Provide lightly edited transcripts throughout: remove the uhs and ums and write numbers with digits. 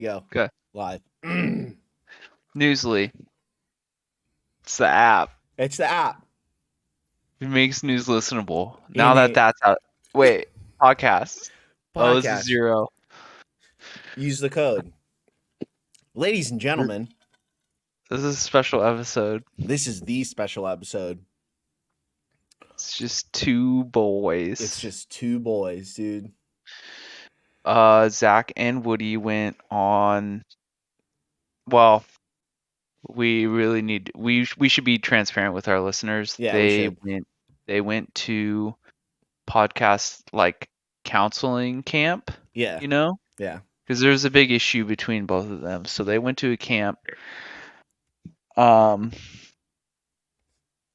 Go. Okay. Live. Newsly. It's the app. It's the app. It makes news listenable. Now In that a that's out. Wait, podcast. Oh, this is podcast. 0. Use the code. Ladies and gentlemen, This is a special episode. this is the special episode. It's just two It's boys. just two boys, dude. Zach and Woody went on. Well, we really need. We should be transparent with our listeners. Yeah, we should. They went to podcast like counseling camp. Yeah. You know. Yeah. Because there's a big issue between both of them. So they went to a camp um,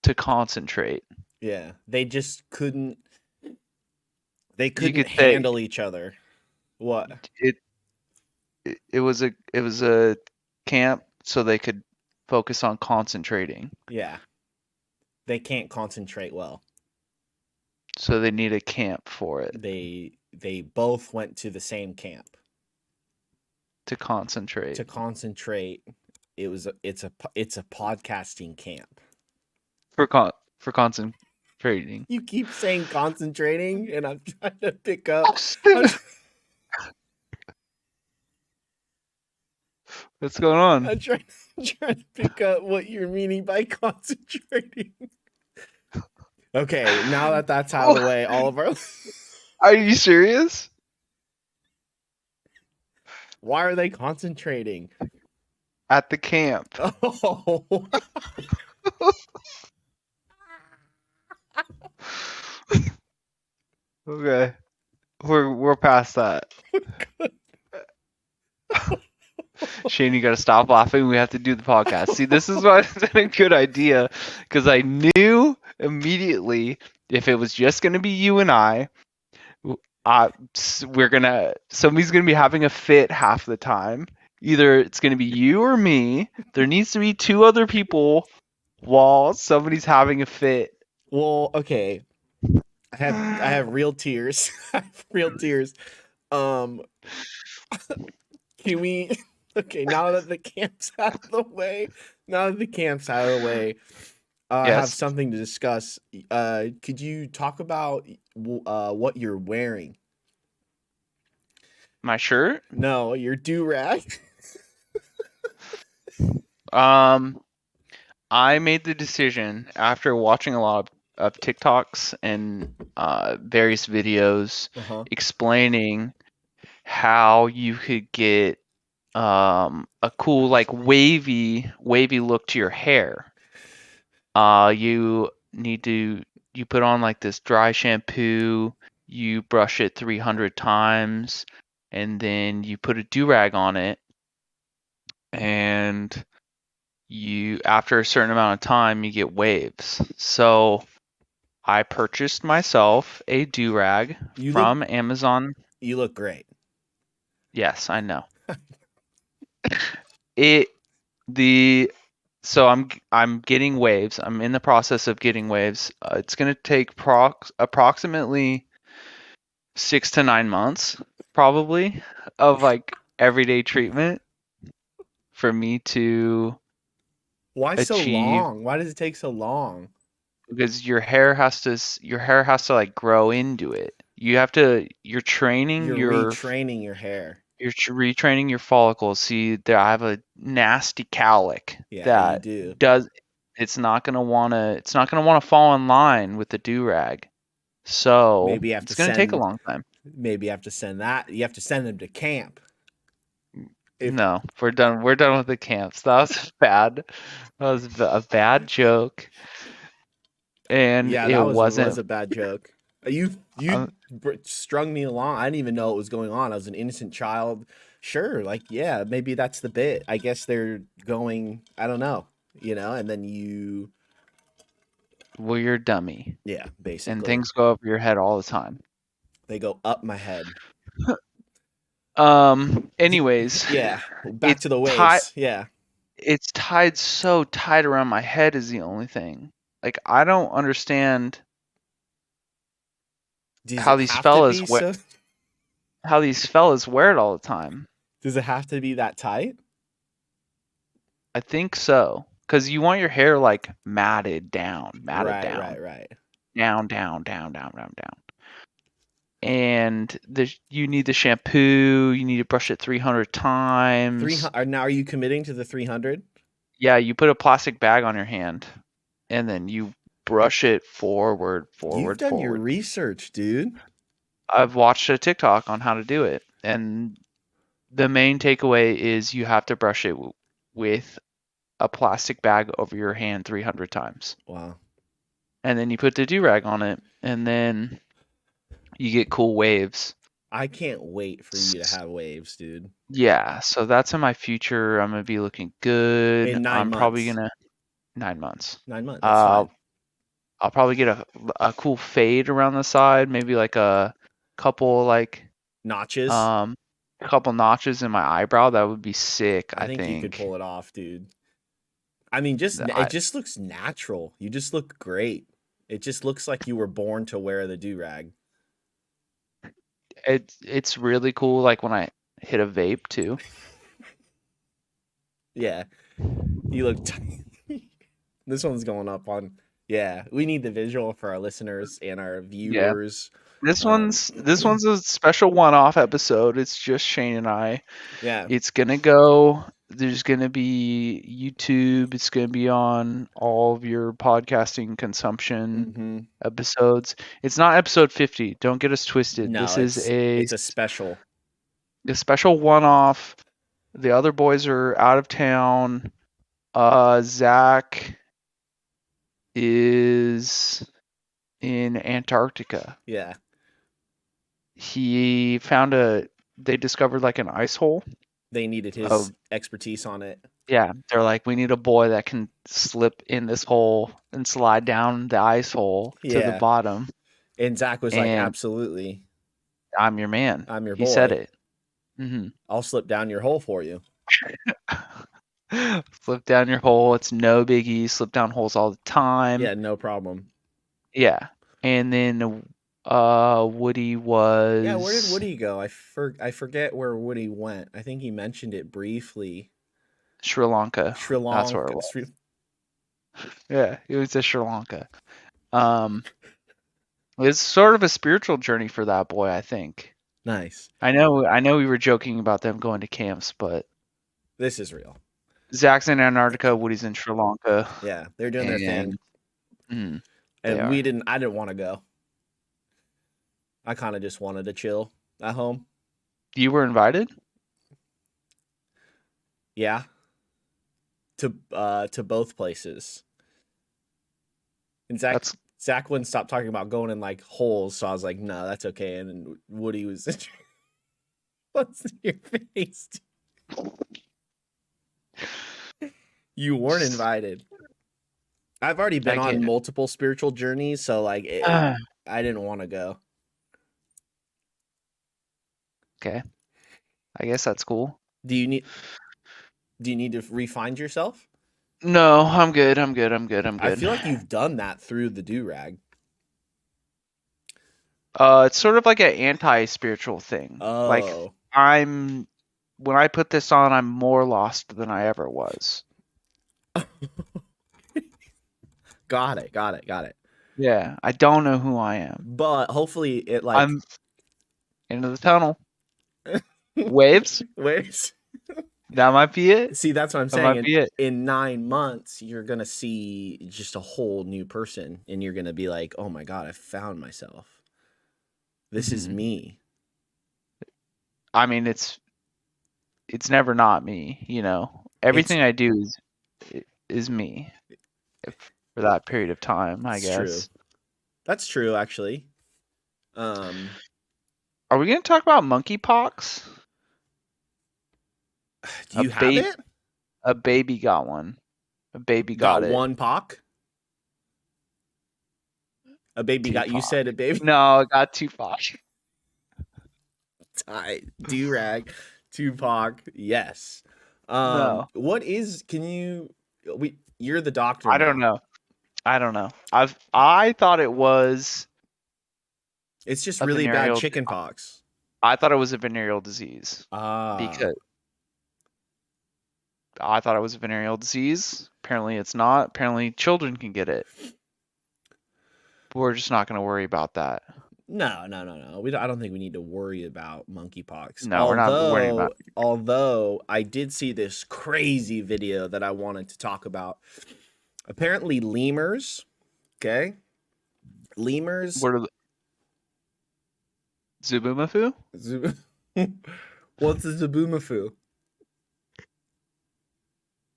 to concentrate. Yeah. They just couldn't they You couldn't could say handle each other. What? it, it was a camp so they could focus on concentrating. Yeah. They can't concentrate well. So they need a camp for it They both went to the same camp to concentrate. to concentrate. It's a podcasting camp. For concentrating. You keep saying concentrating, and I'm trying to pick up. What's going on? I'm trying to pick up what you're meaning by concentrating. Okay, now that that's out of the way, all of our. Are you serious? Why are they concentrating? At the camp. Oh. Okay. We're past that. Shane, you gotta stop laughing. We have to do the podcast. See, this is why it's a good idea, because I knew immediately if it was just gonna be you and somebody's gonna be having a fit half the time. Either it's gonna be you or me. There needs to be two other people while somebody's having a fit. Well, okay. I have real tears. I have real tears. Can we? Okay, now that the camp's out of the way, I have Yes. something to discuss. Could you talk about what you're wearing? My shirt? No, your do-rag. I made the decision after watching a lot of TikToks and various videos explaining how you could get a cool like wavy look to your hair. You put on like this dry shampoo, you brush it 300 times, and then you put a do-rag on it, and after a certain amount of time you get waves. So I purchased myself a do-rag from Amazon. You look great. Yes, I know. So I'm getting waves. I'm in the process of getting waves. It's gonna take approximately 6 to 9 months, probably, of like everyday treatment for me to Why so achieve. long? Why does it take so long? Because your hair has to like grow into it. You're training You're your retraining your hair. You're retraining your follicles. See, there I have a nasty cowlick Yeah, you do. it's not gonna wanna fall in line with the do-rag. So Maybe you have it's to gonna take a send. long time. Maybe you have to send that. You have to send them to camp. No, we're done with the camps. That was bad. That was a bad joke. And Yeah, it that was wasn't a bad joke. You strung me along. I didn't even know what was going on. I was an innocent child. Sure, like yeah, maybe that's the bit. I guess they're going. I don't know, and then you. well, you're a dummy. Yeah, basically. And things go over your head all the time. They go up my head. Anyways. Yeah, back to the waves. Yeah. It's tied so tight around my head is the only thing. Like I don't understand how these fellas wear it all the time. Does it have to be that tight? I think so. Because you want your hair like matted Right, down, right, right. down, down, down, down, down, down. And you need the shampoo. You need to brush it 300 times. 300. Now, are you committing to the 300? Yeah, you put a plastic bag on your hand, and then you brush it forward, You've forward, done your forward. research, dude. I've watched a TikTok on how to do it, and the main takeaway is you have to brush it with a plastic bag over your hand 300 times. Wow. And then you put the do-rag on it, and then you get cool waves. I can't wait for you to have waves, dude. Yeah, so that's in my future. I'm gonna be looking good. In nine I'm probably months. gonna 9 months. 9 months. That's Uh, fine. I'll probably get a cool fade around the side, maybe like a couple like Notches. um couple notches in my eyebrow. That would be sick, I I think you could think. pull it off, dude. I mean, just it I just looks natural. You just look great. It just looks like you were born to wear the do rag. it's really cool like when I hit a vape too. Yeah, you look. This one's going up on. Yeah, we need the visual for our listeners and our Yeah. viewers. This Um, one's this one's a special one-off episode. It's just Shane and I. yeah. It's gonna go. There's gonna be YouTube. It's gonna be on all of your podcasting consumption Mm-hmm. episodes. It's not episode 50. Don't get us twisted. No, This is it's a special. a special one-off. The other boys are out of town. Zach is in Antarctica. Yeah, He found a. They discovered like an ice hole. they needed his Of expertise on it. Yeah, they're like, we need a boy that can slip in this hole and slide down the ice hole to the Yeah, bottom. and Zach was like, And "Absolutely, I'm your man. I'm your He said boy. it. Hmm I'll slip down your hole for you." Slip down your hole. It's no biggie. Slip down holes all the time. Yeah, no problem. Yeah. And then Woody Yeah, where did was Woody go? I forget where Woody went. I think he mentioned it briefly. Sri Lanka. Sri That's where it Lanka. was. Yeah, it was to Sri Lanka. Um, it's sort of a spiritual journey for that boy, I think. Nice. I know we were joking about them going to camps, but This is real. Zach's in Antarctica, Woody's in Sri Lanka, Yeah, they're doing their thing, and they and are. I didn't want to go. I kind of just wanted to chill at home. You were invited? Yeah, to both places. And That's Zach wouldn't stop talking about going in like holes, so I was like, no, that's okay. And then Woody was, what's your face? You weren't invited. I've already been I on can't. multiple spiritual journeys, so like I didn't want to go. Okay, I guess that's cool. Do you need to refine yourself? No, I'm good. I'm good. I'm good. I'm I good. feel like you've done that through the do rag. It's sort of like an anti-spiritual thing. Like Oh, I'm when I put this on, I'm more lost than I ever was. got it, got it, got it. Yeah, I don't know who I am. But hopefully it like I'm into the tunnel. Waves? waves. That might be it. See, that's what I'm That saying. might be it. In 9 months, you're gonna see just a whole new person, and you're gonna be like, "Oh my god, I found myself. This is Mhm. me." I mean, it's never not me, you know. It's Everything I do is me for that period of time, I it's true. guess. That's true, actually. Um, Are we gonna talk about monkeypox? do A you have babe, it? a baby got one. A baby got Got it. one pock? A baby got you Tupac. said a baby No, it got Tupac. tie do rag Tupac. Yes. No, What is? Can you? You're the doctor I don't now. know. I don't know. I thought it was It's just a really bad venereal. chicken pox. I thought it was a venereal disease Ah, because I thought it was a venereal disease. Apparently, it's not. Apparently, children can get it. But we're just not going to worry about that. No, no, no, no. I don't think we need to worry about monkeypox. No, we're not worrying about. Although I did see this crazy video that I wanted to talk about. Apparently, lemurs. Okay, lemurs. What are the Zubumafu? What's a zaboomafoo?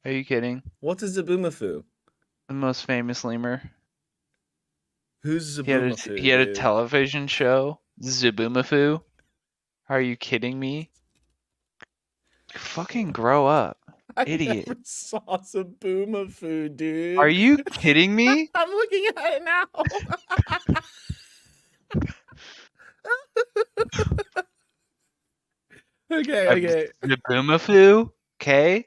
Are you kidding? What's a zaboomafoo? The most famous lemur. Who's He zaboomafoo, had a dude? television show, Zubumafu. Are you kidding me? Fucking grow up, I idiot. never saw zaboomafoo, Are dude. you kidding me? I'm looking at it now. Okay, A okay. Zubumafu? Okay, I'm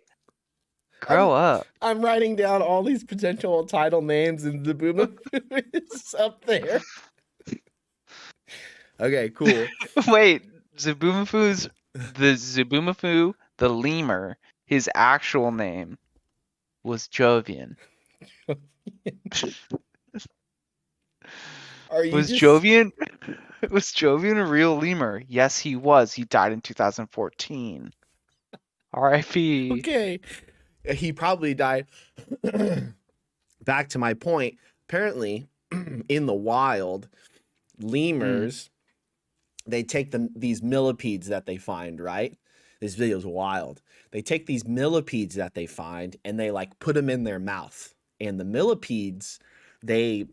grow up. I'm writing down all these potential title names, and zaboomafoo is up there. Okay, cool. Wait, Zubumafu's the Zubumafu, the lemur. His actual name was Jovian. Are you Was just Jovian was Jovian a real lemur? Yes, he was. He died in 2014. R.I.P. okay? He probably died. Back to my point. Apparently, in the wild, Mm, lemurs they take these millipedes that they find, right? This video is wild. They take these millipedes that they find and they like put them in their mouth. And the millipedes, they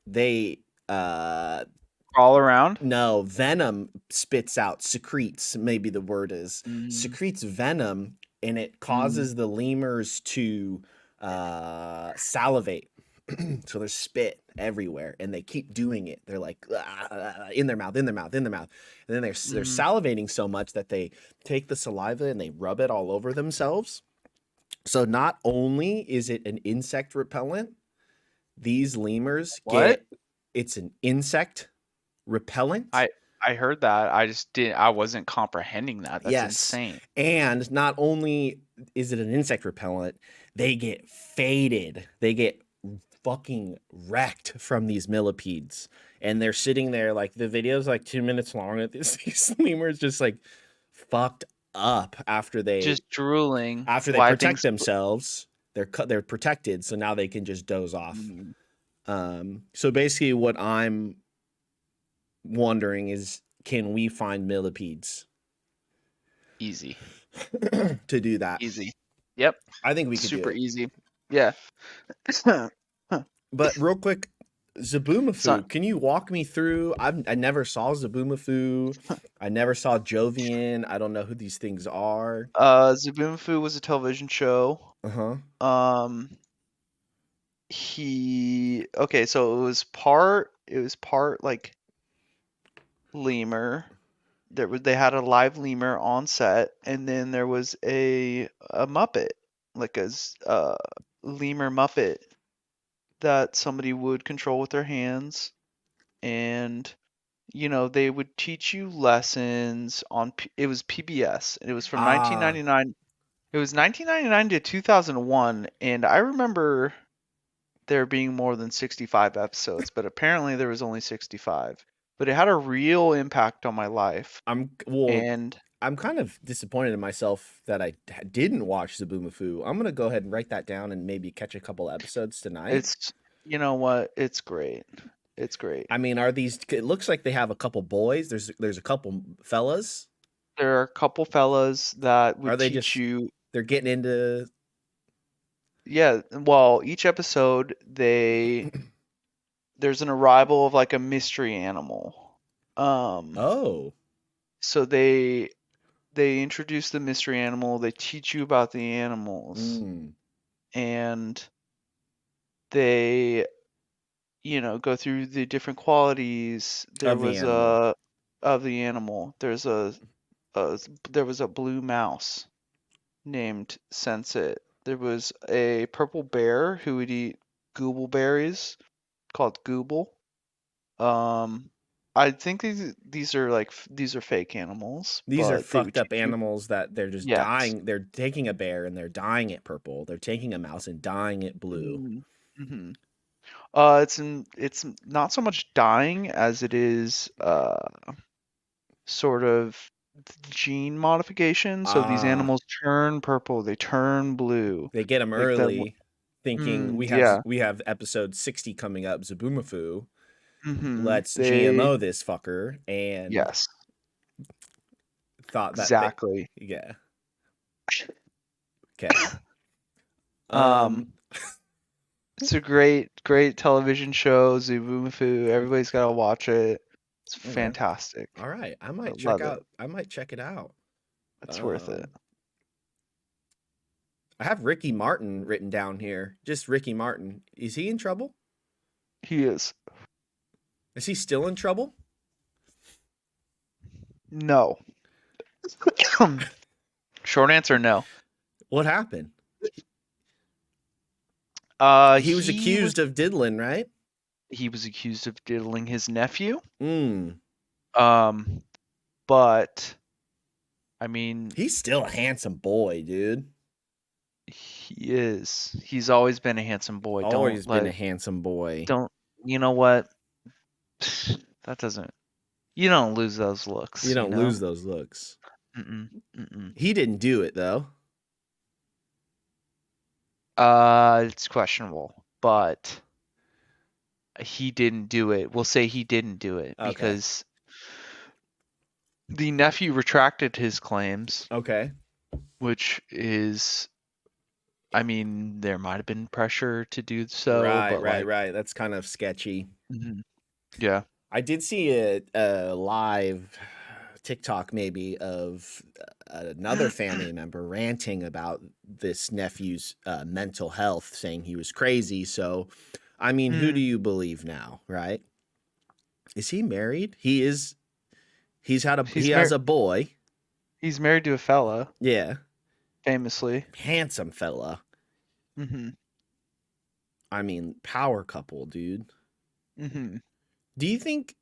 they all around. no, venom spits out, secretes, maybe the word is, Mm, secretes venom, and it mm, causes the lemurs to salivate. So there's spit everywhere, and they keep doing it. They're like in their mouth, in their mouth, in their mouth, and then they're mm. salivating so much that they take the saliva and they rub it all over themselves. So not only is it an insect repellent, these lemurs What? get it's an insect repellent. I I heard that. I just didn't. I wasn't comprehending that. That's Yes. insane. And not only is it an insect repellent, they get faded. They get fucking wrecked from these millipedes. And they're sitting there like the video's like 2 minutes long. At this these lemurs just like fucked up Just drooling after they while protect things. themselves. They're protected, so now they can just doze off. Mm, So basically, what I'm wondering is, can we find millipedes easy, to do that? easy. Yep, I think we could do super it. easy. Yeah. Huh. But real quick, So, Zaboomafoo, can you walk me through? I never saw Zaboomafoo. I never saw Jovian. I don't know who these things are. Zubumafu was a television show. Uh huh. Um, okay, so it was part like lemur. They had a live lemur on set, and then there was a Muppet, like lemur Muppet that somebody would control with their hands, and they would teach you lessons on. It was PBS, and it was from Ah, 1999. It was 1999 to 2001, and I remember there being more than 65 episodes, but apparently there was only 65. But it had a real impact on my life, well. and I'm kind of disappointed in myself that I didn't watch Zaboomafoo. I'm gonna go ahead and write that down and maybe catch a couple episodes tonight. it's you know what? It's great. It's great. I mean, are these? It looks like they have a couple boys. There's a couple fellas. There are a couple fellas that Are would they teach just? you. They're getting into. Yeah, well, each episode there's an arrival of like a mystery animal. Um, Oh. so they introduce the mystery animal, they teach you about the animals, Mm, and they go through the different qualities. There of the was animal. a of the animal. A there was a blue mouse named Sensit. There was a purple bear who would eat gooble berries called Gooble. Um, I think these are like these are fake animals, These are but they would fucked up teach you. animals that they're just Yes. dyeing. They're taking a bear and they're dyeing it purple. They're taking a mouse and dyeing it blue. Mm-hmm. It's not so much dying as it is sort of gene modification. So these Ah, animals turn purple, they turn blue. they get them Like the early, thinking yeah. we have episode 60 coming up. Zaboomafoo. Let's They GMO this fucker, and yes, thought that they, exactly. yeah, okay. Um, Um, it's a great television show, Zubumafu. Everybody's gotta watch it. It's okay. fantastic. All right, I love it. I might check it out. It's worth it. Um, I have Ricky Martin written down here. Just Ricky Martin. Is he in trouble? He is. Is he still in trouble? No. Short answer, no. What happened? He was He was accused of diddling, right? accused of diddling his nephew. Mm. Um, but I mean, He's still a handsome boy, dude. he is. He's always been a handsome boy. Always been a handsome boy. Don't. You know what? That doesn't. You don't lose those You looks. You don't know. lose those looks. Mm-mm. Mm-mm. He didn't do it though. It's questionable, but he didn't do it. We'll say he didn't do it Okay. because the nephew retracted his claims, Okay. which is, I mean, there might have been pressure to do so, Right, but right, like, right. That's kind of sketchy. mhm. Yeah. I did see a live TikTok maybe of another family member ranting about this nephew's mental health, saying he was crazy. So, I mean, who do Mm, you believe now, right? Is he married? He is. He's had a he he's has married. a boy. He's married to a fella, Yeah, famously. handsome fella. Hmm. I mean, power couple, dude. Hmm. Do you think?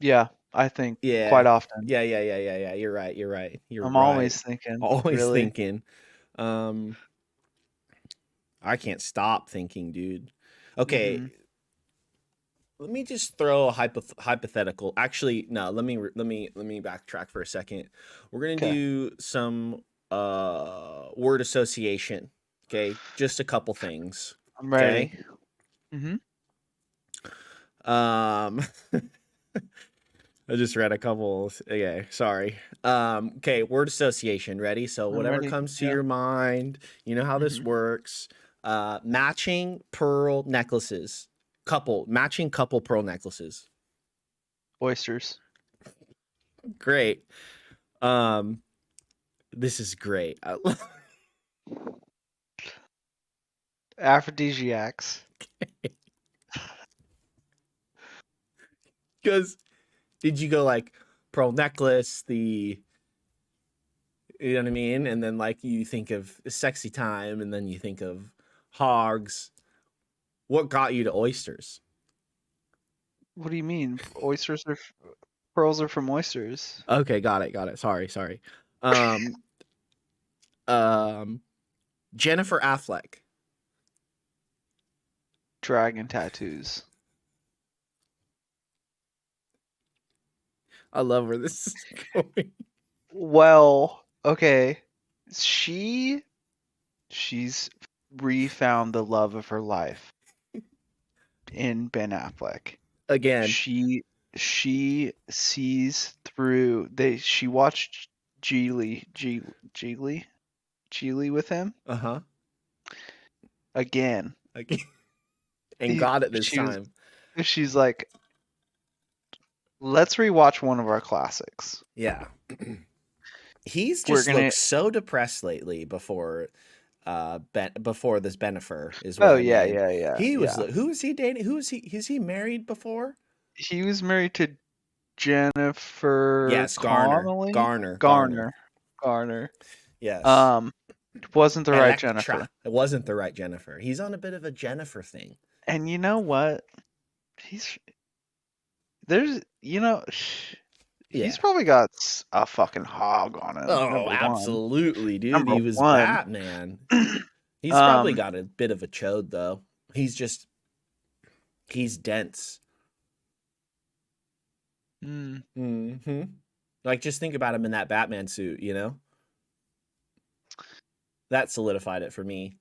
Yeah, I think Yeah, quite often. yeah. You're right. You're right. You're I'm right. always thinking, Always really. thinking. Um, I can't stop thinking, dude. Okay, Hmm. let me just throw a hypothetical. Actually, no. Let me backtrack for a second. We're gonna Okay, do some word association. Okay, just a couple things. I'm Okay. ready. Hmm. Um, I just read a couple. Okay, sorry. Okay, word association. Ready? So I'm whatever ready. comes to Yeah. your mind, you know how this Hmm. works. Matching pearl necklaces. Matching couple pearl necklaces. Oysters. Great. Um, this is great. Aphrodisiacs. Because did you go like pearl necklace, you know what I mean? And then like you think of sexy time, and then you think of hogs. What got you to oysters? What do you mean? Pearls are from oysters. Okay, got it. Sorry. Um, um, Jennifer Affleck. Dragon tattoos. I love where this is going. Well, okay. She she's refound the love of her life in Ben Affleck. Again. She she sees through she watched Geely Geely with him Uh huh. again. Again. And got it this She was time. she's like, let's rewatch one of our classics. Yeah. He's We're just gonna. looked so depressed lately before this Benifer is what Oh I yeah, mean. yeah, yeah, He was yeah. who was he dating? Who was he? Is he married before? He was married to Jennifer Yes, Connelly? Garner. Garner. Yes. Um, wasn't the right Electra. Jennifer. It wasn't the right Jennifer. He's on a bit of a Jennifer thing. And you know what? he's there's he's Yeah. probably got a fucking hog on him. Oh, Number one. absolutely, dude. Number He was one. Batman. He's probably um. got a bit of a chode though. He's just he's dense. mm, Hmm. Like just think about him in that Batman suit, you know? That solidified it for me.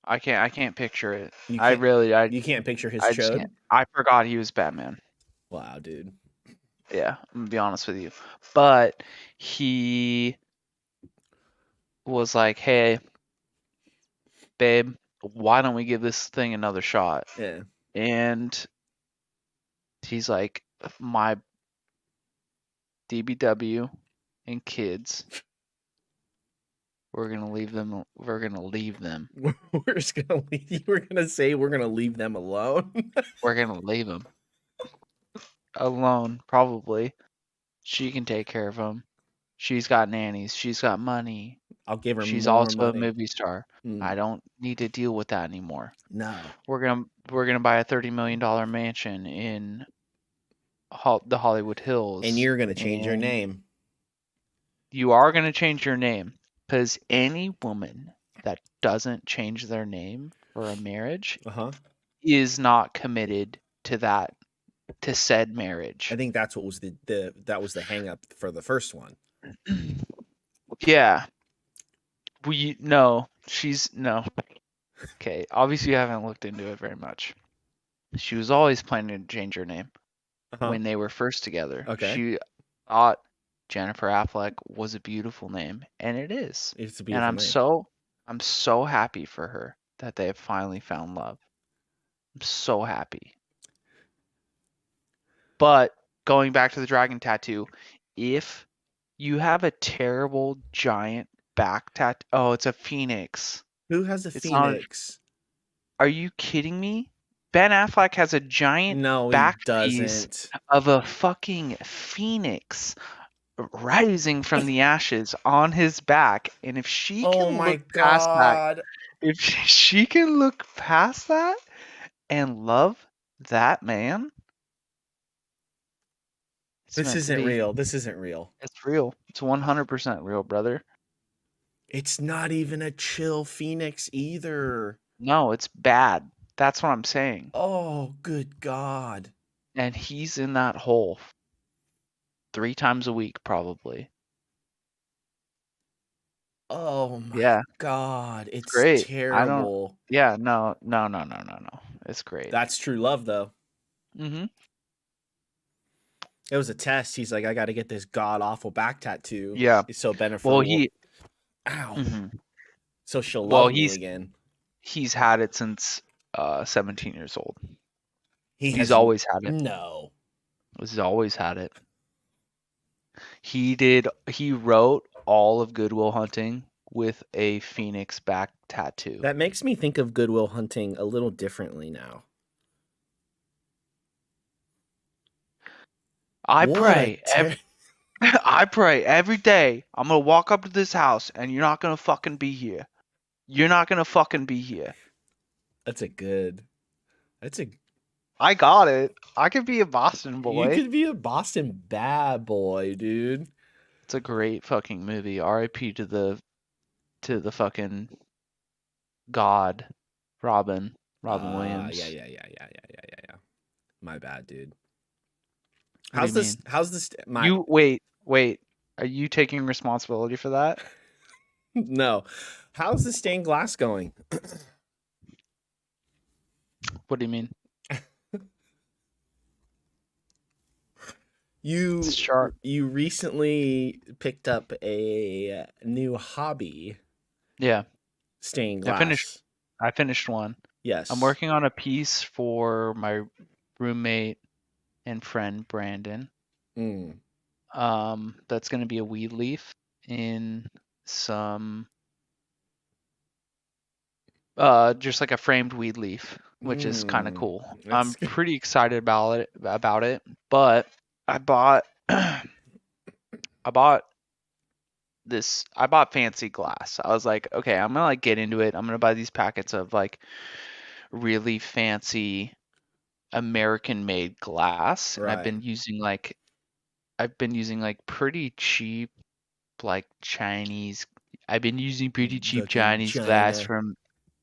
I can't picture it. You I can't really I you can't picture his I just can't. chode? I forgot he was Batman. Wow, dude. Yeah, I'm gonna be honest with you. But he was like, "Hey, babe, why don't we give this thing another shot?" Yeah. And he's like, "My DBW and kids, we're gonna leave them. We're just gonna leave. You were gonna say we're gonna leave them alone. We're gonna leave them alone, probably. She can take care of them. She's got nannies. She's got money. I'll give her She's more also a money. movie star. I Mm, don't need to deal with that anymore. no. We're gonna buy a $30 million mansion in the Hollywood And Hills, you're gonna change your and name. you are gonna change your name because any woman that doesn't change their name for a marriage Uh-huh. is not committed to said I marriage. think that's what was the that was the hang up for the first one. Yeah, we no, she's no. Okay, obviously you haven't looked into it very much. She was always planning to change her name Uh-huh. when they were first together. Okay. She thought Jennifer Affleck was a beautiful name, and it is. It's a And beautiful name. I'm so happy for her that they have finally found love. I'm so happy. But going back to the dragon tattoo, if you have a terrible giant back tattoo, oh, it's a phoenix. Who has a It's not. phoenix? Are you kidding me? Ben Affleck has a giant No, he back piece doesn't. of a fucking phoenix rising from the ashes on his back, and if she Oh can my look past that, god. if she can look past that and love that man, it's This meant to isn't be. real. This isn't real. It's real. It's 100% real, brother. It's not even a chill phoenix either. No, it's bad. That's what I'm saying. Oh, good god. And he's in that hole 3 times a week, probably. Oh my Yeah, god. it's It's great. I don't. terrible. Yeah, no, no, no, no, no, no. It's great. That's true love though. Mhm. It was a test. He's like, I got to get this god awful back tattoo. Yeah. So Well, Bennifer will, he. ow, Mhm. so she'll Well, love me again. he's had it since 17 years old. He He's has always had it. no. He's always had it. He wrote all of Good Will Hunting with a phoenix back tattoo. That makes me think of Goodwill Hunting a little differently now. I What a pray I pray every day I'm gonna walk up to this house and you're not gonna fucking be here. You're not gonna fucking be here. that's a good. That's a I got it. I could be a Boston you boy. could be a Boston bad boy, dude. It's a great fucking movie. R.I.P. to the fucking god, Robin Yeah, Williams. yeah, yeah, yeah, yeah, yeah, yeah, yeah. My bad, dude. What do you mean? How's this my You wait. Are you taking responsibility for that? no. How's the stained glass going? What do you mean? It's You sharp. you recently picked up a new hobby, Yeah, stained I finished. glass. I finished one. I'm Yes. working on a piece for my roommate and friend Brandon. Mm. That's gonna be a weed leaf in some just like a framed weed leaf, which is kind of Mm. cool. I'm That's pretty excited about it, but I bought I bought I bought fancy glass. I was like, okay, I'm gonna like get into it. I'm gonna buy these packets of like really fancy American made glass, and Right. I've been using like pretty cheap like Chinese I've been using pretty cheap Fucking Chinese glass China.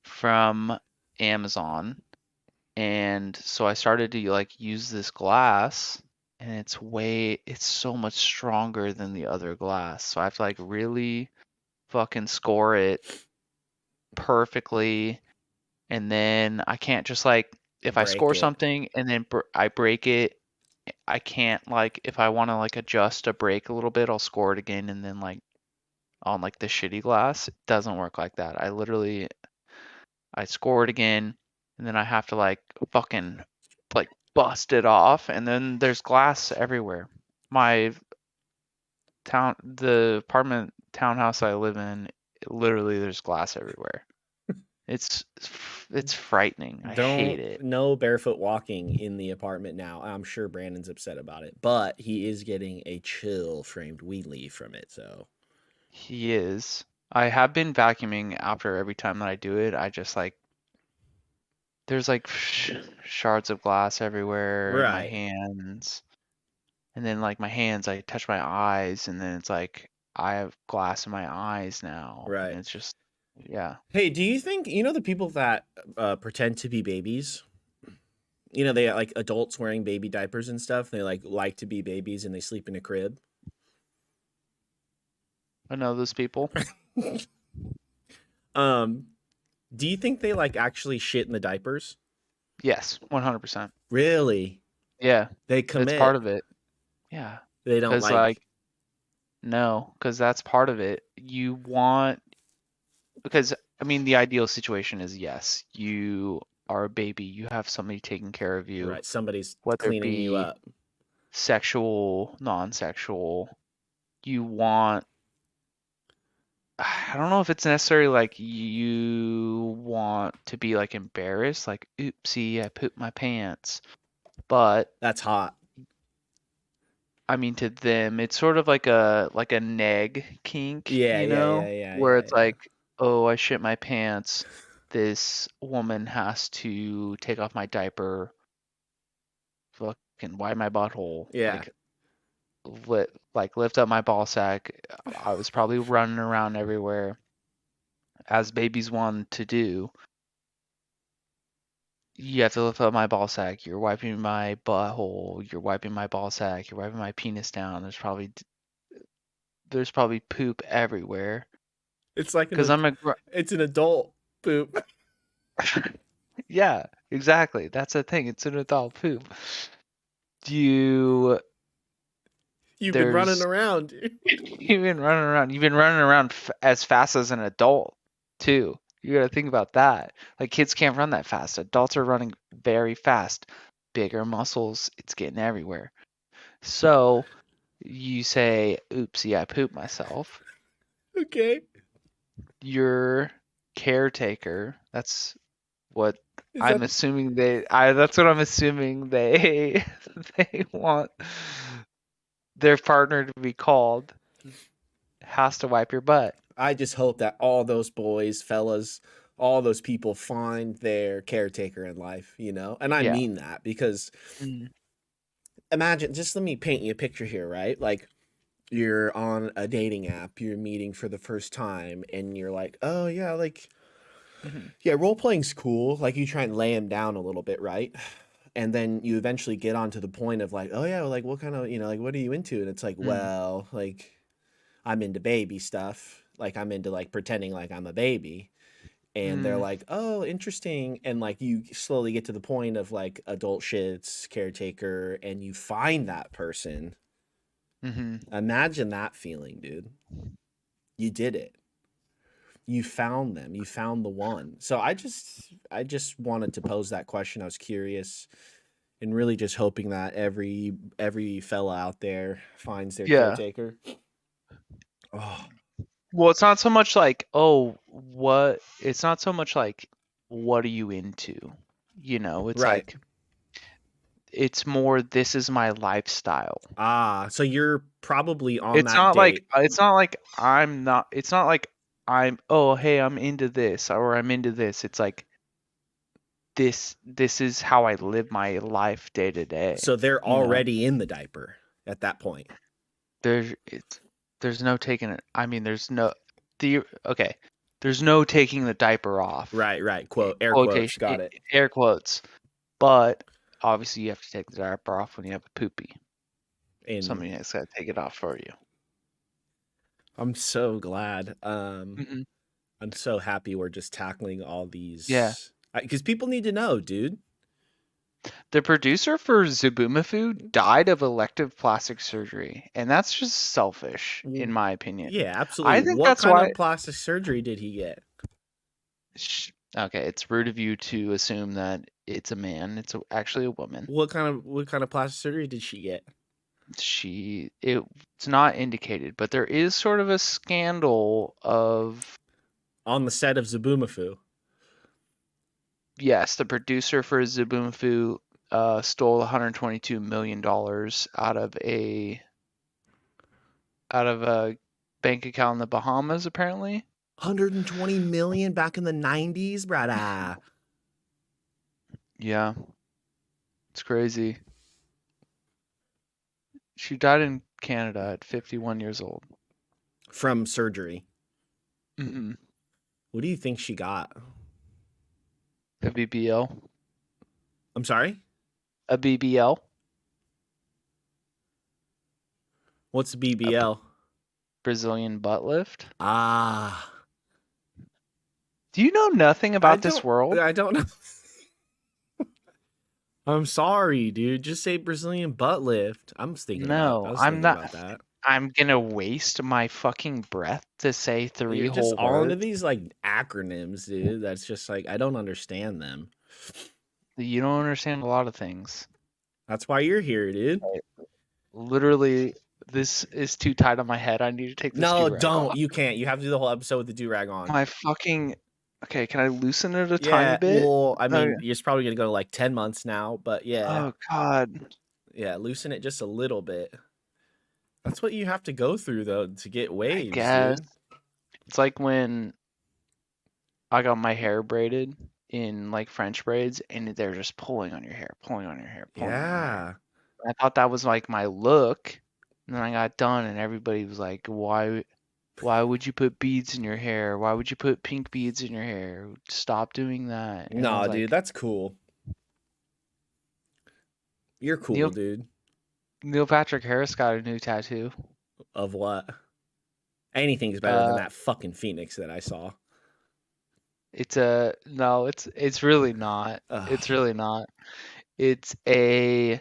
from Amazon. And so I started to like use this glass, and it's so much stronger than the other glass. So I have to like really fucking score it perfectly, and then I can't just like if I Break score it. something and then I break it, I can't like if I want to like adjust a break a little bit, I'll score it again and then like on like the shitty glass, it doesn't work like that. I score it again and then I have to like fucking like bust it off and then there's glass everywhere. My the apartment townhouse I live in, literally there's glass everywhere. It's it's frightening. I hate Don't it. no barefoot walking in the apartment now. I'm sure Brandon's upset about it, but he is getting a chill framed weed leaf from it. So He is. I have been vacuuming after every time that I do it. I just like there's like shards of glass everywhere in my right, hands. And then like my hands, I touch my eyes and then it's like I have glass in my eyes now. And right. it's just yeah. Hey, do you think the people that pretend to be babies? They like adults wearing baby diapers and stuff. They like to be babies and they sleep in a crib. I know those people. um, do you think they like actually shit in the diapers? Yes, 100%. Really? Yeah, They it's part commit. of it. Yeah. They don't 'Cause like like. no, 'cause that's part of it. You want because I mean the ideal situation is yes, you are a baby, you have somebody taking care of you, Right. Somebody's whether it cleaning you be up. sexual, non-sexual. You want I don't know if it's necessarily like you want to be like embarrassed, like oopsie, I pooped my pants. But That's hot. I mean to them it's sort of like a neg kink, Yeah, you yeah, yeah, know, yeah, where yeah, it's yeah. like, oh, I shit my pants. This woman has to take off my diaper, fucking wipe my butthole, Yeah. like lift up my ball sack. I was probably running around everywhere as babies want to do. You have to lift up my ball sack. You're wiping my butthole. You're wiping my ball sack. You're wiping my penis down. There's probably poop everywhere. It's like Cause it's an adult poop. yeah, exactly. That's the thing. It's an adult poop. You You've been running there's around, dude. you've been running around. You've been running around as fast as an adult too. You got to think about that. Like kids can't run that fast. Adults are running very fast. Bigger muscles. It's getting everywhere. So you say, "Oopsie, I pooped myself." Okay. Your caretaker. That's what Is I'm that assuming that's what I'm assuming they they want their partner to be called has to wipe your butt. I just hope that all those boys, fellas, all those people find their caretaker in life. And I Yeah. mean that because Mm, imagine, just let me paint you a picture here, right? Like you're on a dating app, you're meeting for the first time, and you're like, oh, yeah, like, mhm, yeah, role playing's cool. Like you try and lay him down a little bit, right? And then you eventually get on to the point of like, oh, yeah, well, like what kind of, like, what are you into? And it's like, mm, well, like, I'm into baby stuff. Like I'm into like pretending like I'm a baby. And they're mm, like, "Oh, interesting." And like you slowly get to the point of like adult shits, caretaker, and you find that person. mhm. Imagine that feeling, dude. You did it. You found them. You found the one. So I just wanted to pose that question. I was curious and really just hoping that every fella out there finds their Yeah. caretaker. Oh, Well, it's not so much like, oh, what it's not so much like what are you into? You know, it's right. like it's more this is my lifestyle. Ah, so you're probably on that date. It's not like I'm oh, hey, I'm into this or I'm into this. It's like this is how I live my life day to day. So they're You know, already in the diaper at that point. it's there's no taking it. I mean, the okay. There's no taking the diaper off. Right, right. Quote, air quotes. Quotation, Got it. air quotes. But obviously, you have to take the diaper off when you have a poopy. And Somebody has got to take it off for you. I'm so glad. Hmm. I'm so happy we're just tackling all Yeah. these because people need to know, dude. The producer for Zubumafu died of elective plastic surgery, and that's just selfish, in my opinion. Yeah, absolutely. I think What that's kind why. of plastic surgery did he get? Okay, it's rude of you to assume that it's a man. Actually a woman. What kind of plastic surgery did she get? It's not indicated, but there is sort of a scandal of, On the set of Zaboomafoo. yes, the producer for Zubumafu stole 122 million dollars out of a bank account in the Bahamas, apparently. 120 million back in the 90s, brother. Yeah, it's crazy. She died in Canada at 51 years old. From surgery. Hmm. What do you think she got? A BBL. I'm sorry? A BBL. What's A BBL? Brazilian butt lift. Ah. Do you know nothing I about this don't world? I don't know. I'm sorry, dude. Just say Brazilian butt lift. I No, was I'm thinking not. about that. I'm gonna waste my fucking breath to say three You're just whole all into words. these like acronyms, dude. That's just like I don't understand them. You don't understand a lot of things. That's why you're here, dude. Right. Literally, this is too tight on my head. I need to take this No, do-rag don't. off. You can't. You have to do the whole episode with the do-rag on. My fucking. Okay, can I loosen it a tiny Yeah, bit? well, I Okay. mean, it's probably gonna go like 10 months now, but yeah. Oh God. Yeah, loosen it just a little bit. That's what you have to go through though to get I waves, guess dude. it's like when I got my hair braided in like French braids, and they're just pulling on your hair, pulling on your hair, pulling on your hair. Yeah. I thought that was like my look, and then I got done, and everybody was like, Why would you put beads in your hair? Why would you put pink beads in your hair? Stop doing that." And I Nah, was dude, like, that's cool. You're cool, Neil dude. Neil Patrick Harris got a new tattoo. Of what? Anything's better than Uh, that fucking Phoenix that I saw. it's a no, it's really not. Ugh. It's really not. It's a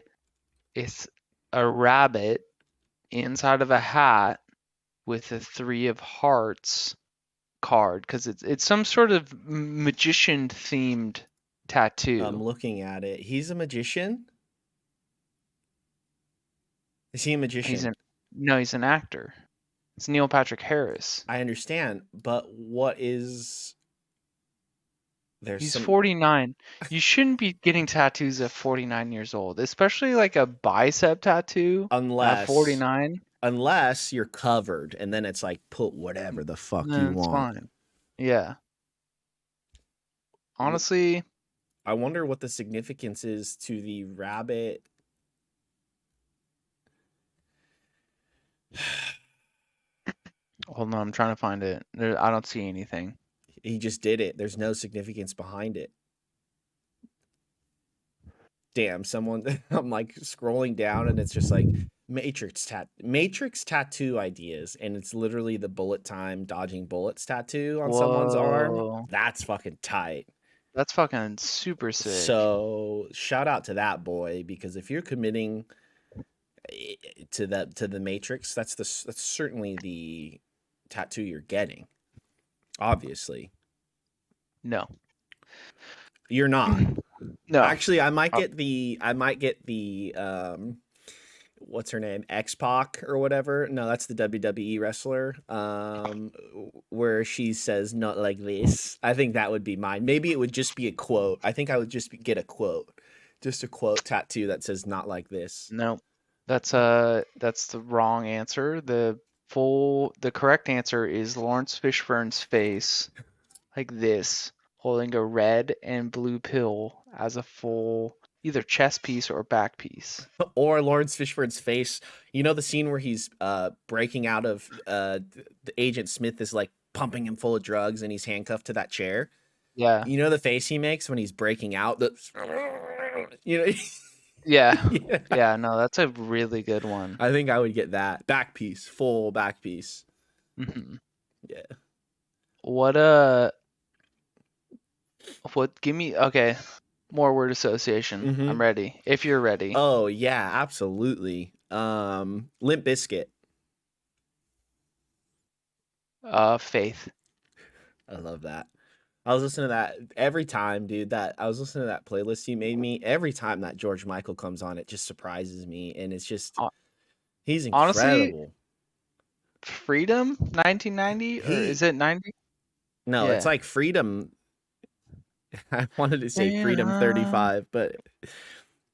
it's a rabbit inside of a hat with a three of hearts card because it's some sort of magician themed I'm tattoo. looking at it. He's a magician? Is he a He's magician? an No, he's an actor. It's Neil Patrick Harris. I understand, but what is there's He's some 49. You shouldn't be getting tattoos at 49 years old, especially like a bicep tattoo at unless 49. unless you're covered and then it's like put whatever the fuck you Then it's want. fine. Yeah. Honestly, I wonder what the significance is to the rabbit. hold on, I'm trying to find it. I don't see anything. He just did it. There's no significance behind it. Damn, someone I'm like scrolling down and it's just like Matrix tattoo ideas and it's literally the bullet time dodging bullets tattoo on someone's arm. Whoa. That's fucking tight. That's fucking super sick. So, shout out to that boy because if you're committing to the Matrix, that's certainly the tattoo you're getting. Obviously, No. you're not. No. Actually, Uh, I might get the what's her name? X Pac or whatever. No, that's the WWE wrestler. Where she says not like this. I think that would be mine. Maybe it would just be a quote. I think I would just get a quote. Just a quote tattoo that says not like this. no. That's the wrong answer. The correct answer is Lawrence Fishburne's face like this. holding a red and blue pill as a full either chest piece or back piece. Or Lawrence Fishburne's face. You know the scene where he's breaking out of the Agent Smith is like pumping him full of drugs and he's handcuffed to that chair. Yeah. You know the face he makes when he's breaking out. The you know. Yeah. Yeah. Yeah, no, that's a really good one. I think I would get that back piece, full back piece. Hmm. Yeah. What give me okay, more word association. Mm-hmm. I'm ready. If you're ready. Oh yeah, absolutely. Limp Biscuit. Faith. I love that. I was listening to that every time, dude. That I was listening to that playlist you made me. Every time that George Michael comes on, it just surprises me, and it's just Hon- he's Honestly, incredible. Freedom 1990 or is He it 90? no, it's Yeah. like Freedom. I wanted to say And, Freedom 35, but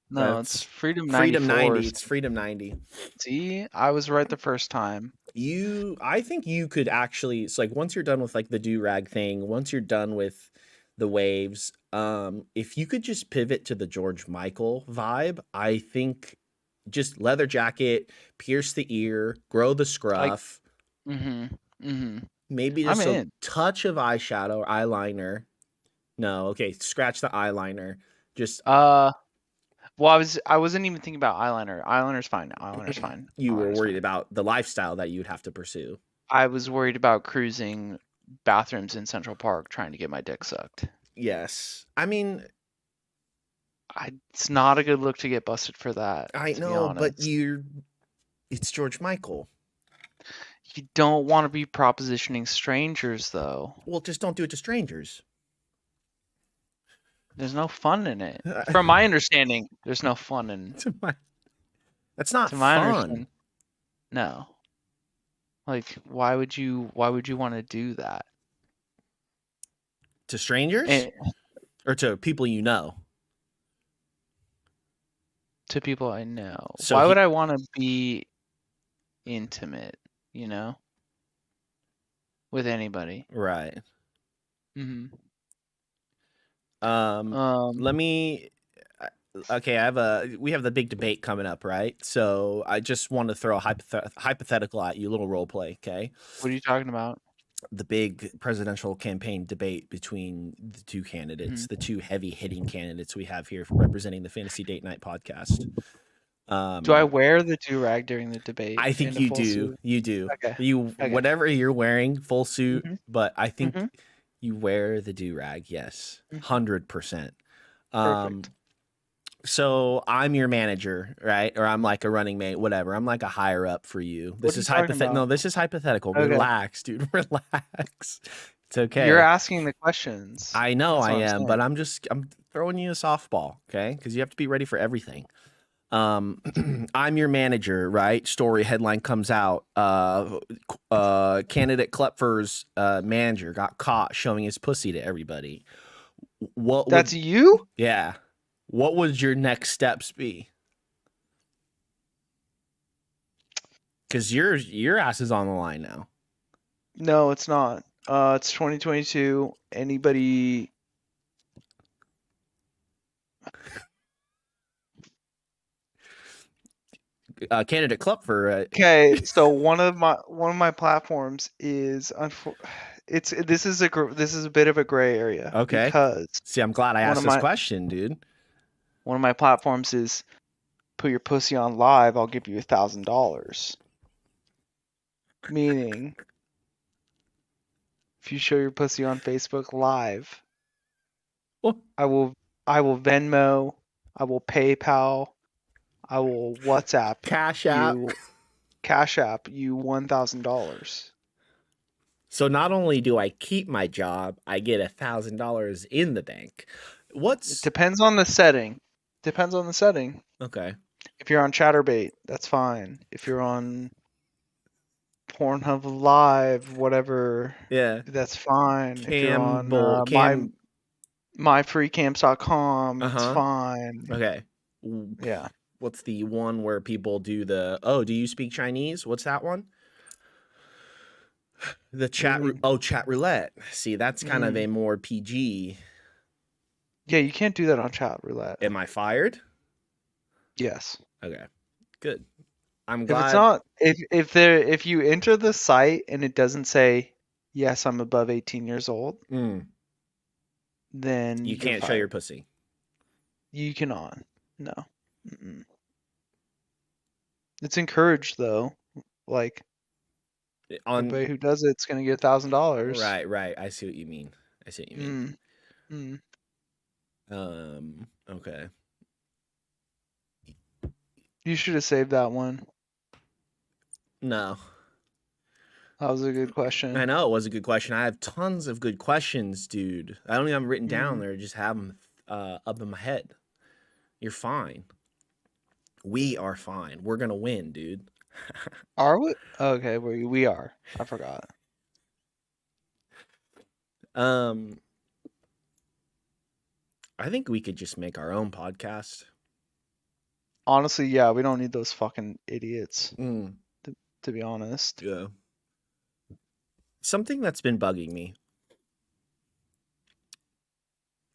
no, it's that's Freedom Freedom 94. 90. It's Freedom 90. See, I was right the first time. I think you could actually, it's like once you're done with like the do rag thing, once you're done with the waves, if you could just pivot to the George Michael vibe, I think just leather jacket, pierce the ear, grow the I scruff, mhm. Mhm. maybe I'm just a in. touch of eyeshadow or eyeliner. No, okay, scratch the eyeliner. Just Uh well, I wasn't even thinking about eyeliner. Eyeliner's fine. Eyeliner's fine. you were Eyeliner's worried fine. about the lifestyle that you'd have to pursue. I was worried about cruising bathrooms in Central Park trying to get my dick sucked. Yes. I mean, It's not a good look to get busted for that, I to be know, but honest. it's George Michael. You don't want to be propositioning strangers, though. Well, just don't do it to strangers. There's no fun in it. From my understanding, there's no fun in. That's not To my fun understanding, no. Like, why would you want to do that? to strangers And or to people you know. to people I know. So Why would he I want to be intimate, you know, with anybody? right. Hmm. Um, Um, let me. Okay, we have the big debate coming up, right? So I just want to throw a hypothetical at you, little role play. Okay, what are you talking about? the big presidential campaign debate between the two Hmm. candidates, the two heavy hitting candidates we have here representing the Fantasy Date Night podcast. Do I Um, wear the do-rag during the debate I in think a you full do. suit? You do. Okay. You Okay. whatever you're wearing, full suit, Hmm. but I think Hmm. you wear the do rag. Yes, Hmm. 100%. Perfect. Um, so I'm your manager, right? Or I'm like a running mate, whatever. I'm like a higher up for you. What This are you is talking hypothetical. about? No, this is hypothetical. Okay. Relax, dude. Relax. It's You're okay. asking the questions. I know That's I what I'm am, but saying. I'm throwing you a softball, okay? Because you have to be ready for everything. Um, I'm your manager, right? Story headline comes out. Candidate Klepfer's manager got caught showing his pussy to everybody. What That's would, you? yeah, what would your next steps be? Because your ass is on the line now. No, it's not. It's 2022. Anybody? Candidate Klepfer, Okay, so one of my platforms is it's this is a bit of a gray area okay. because See, I'm glad I one asked of this my question, dude. one of my platforms is put your pussy on live, I'll give you $1,000. Meaning, if you show your pussy on Facebook Live, Well, I will I will Venmo, I will PayPal, I will WhatsApp Cash App. you, Cash App you $1,000. So not only do I keep my job, I get $1,000 in the bank. It What's depends on the setting. Depends on the setting. okay? If you're on Chatterbait, that's fine. If you're on Pornhub Live, whatever, Yeah, that's fine. If you're on Cam. myfreecamps.com, Uh it's huh. fine. Okay. Yeah. What's the one where people do the? Oh, do you speak Chinese? What's that one? The What do you mean? chat roulette. See, that's kind of Mm. a more PG. Yeah, you can't do that on chat roulette. Am I fired? Yes. Okay, good. I'm If it's glad. not if you enter the site and it doesn't say yes, I'm above 18 years old, Mm, then you you're can't show your fired. pussy You cannot. No. Mm-mm. It's encouraged though. Like on. everybody who does it's gonna get $1,000. Right, right. I see what you mean. I see what you mean. Mm. Mm. Okay. You should have saved that one. No, That was a good I question. know it was a good question. I have tons of good questions, dude. I don't even have them written down Mm. there. I just have them up in my head. You're fine. We are fine. We're gonna win, dude. Are we? Okay, we are. I forgot. um, I think we could just make our own podcast. Honestly, yeah, we don't need those fucking idiots, Mm, to be honest. yeah. Something that's been bugging me.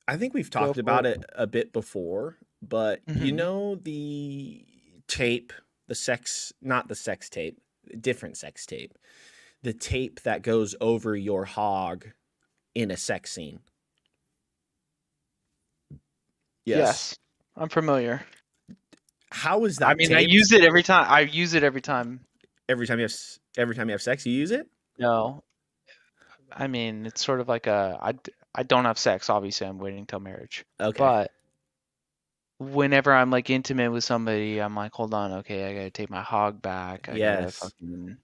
I think we've Go talked for about it. it a bit before, but you Hmm. know the tape, not the sex tape, different sex tape. The tape that goes over your hog in a sex scene. Yes. Yes, I'm familiar. How is I that mean, I taped? use it every time. I use it every time. Every time you have sex, you use it? No, I mean, it's sort of like I don't have sex, obviously. I'm waiting till marriage. Okay. But whenever I'm like intimate with somebody, I'm like, hold on, okay, I gotta take my hog back. I gotta Yes. fucking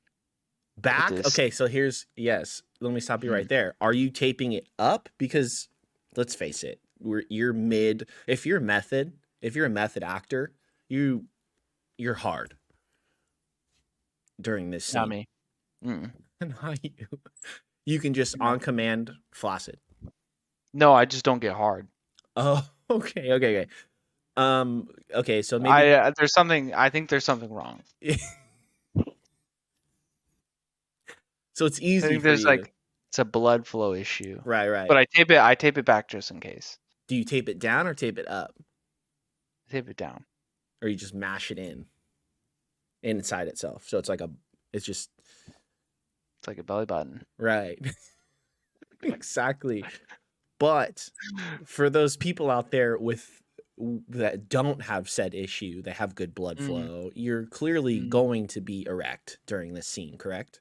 put Back? this. Okay, so here's yes. Let me stop you Hmm. right there. Are you taping it up? Because let's face it, you're mid. If you're a method actor, you you're hard during this Not scene. me. Mm. Not you. You can just on No. command floss it. No, I just don't get hard. Oh, okay, okay, okay. Okay, so maybe I there's something. I think there's something wrong. so it's I easy think for there's you. like it's a blood flow issue. Right, right. But I tape it back just in case. Do you tape it down or tape it up? I tape it down. Or you just mash it in inside itself? So it's just It's like a belly button. right. Exactly. But for those people out there that don't have said issue, they have good blood Mm, flow, you're clearly mm. going to be erect during this scene, correct?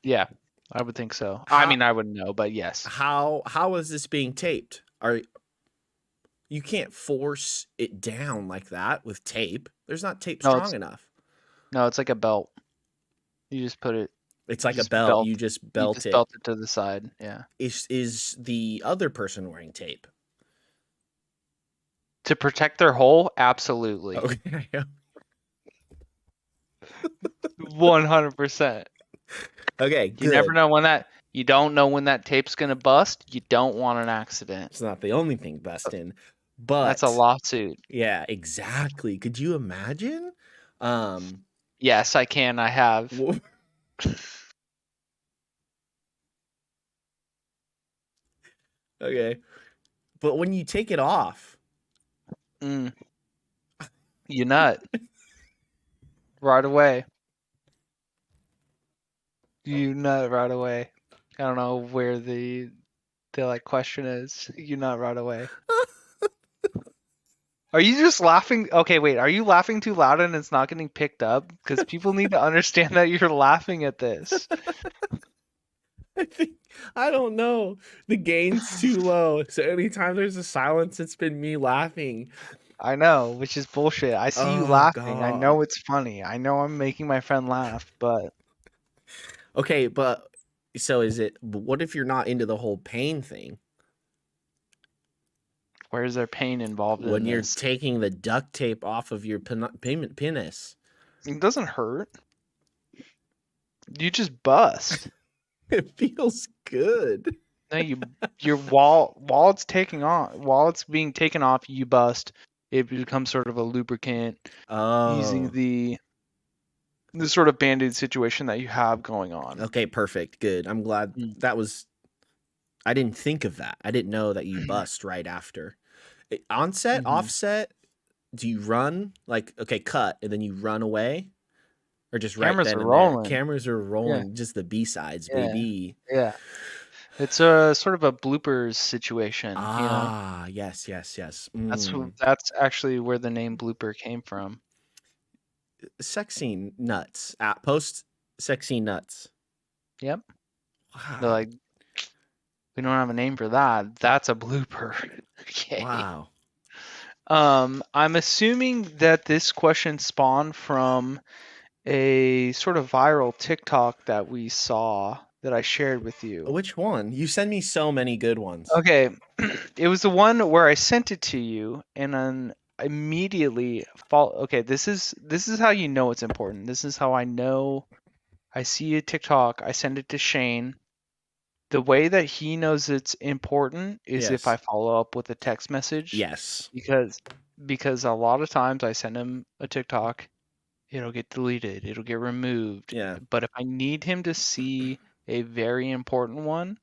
Yeah, I would think so. I How mean, I wouldn't know, but yes. how is this being taped? Are you can't force it down like that with tape. There's not tape No, strong it's enough. no, it's like a belt. You just put it. It's You like a just belt. belt. You just You belt just it. belt it to the side. Yeah. Is the other person wearing tape? To protect their hole, absolutely. Okay. 100%. Okay, You never good. know when that. You don't know when that tape's gonna bust. You don't want an accident. It's not the only thing busting, That's a but lawsuit. yeah, exactly. Could you imagine? Um, Yes, I can. I have. w- okay, but when you take it off, Mm, you nut right away. You nut right away. I don't know where the like question is. You nut right away. Are you just laughing? Okay, wait. Are you laughing too loud and it's not getting picked up? Because people need to understand that you're laughing at this. I think I don't know. The gain's too low, so anytime there's a silence, it's been me laughing. I know, which is bullshit. I see you Oh laughing. I God. know it's funny. I know I'm making my friend laugh, but Okay, but so is it? What if you're not into the whole pain thing? where's there pain involved in When you're this? taking the duct tape off of your penis, It doesn't hurt. You just bust. it feels good. No, your while it's taking off, while it's being taken off, you bust. It becomes sort of a lubricant using Oh, the this sort of band-aid situation that you have going on. Okay, perfect. Good. I'm glad Mm. that was. I didn't think of that. I didn't know that you bust right after. Onset, Hmm. offset. Do you run like okay, cut, and then you run away, or just right Cameras then are and there? rolling. Cameras are Yeah, rolling. Just the B sides, yeah, baby. yeah. It's a sort of a bloopers situation, you know. Ah, yes, yes, yes. Mm. That's actually where the name blooper came from. Sex scene nuts. Post sex scene nuts. Yep. They're Wow. like, we don't have a name for that. That's a blooper. Okay. Wow. I'm assuming that this question spawned from a sort of viral TikTok that we saw that I shared with you. Which one? You send me so many good ones. Okay, it was the one where I sent it to you, and then immediately follow. Okay, this is how you know it's important. This is how I know. I see a TikTok, I send it to Shane. The way that he knows it's important is if I Yes. follow up with a text message, Yes. because a lot of times I send him a TikTok, it'll get deleted, it'll get removed. Yeah. But if I need him to see a very important one,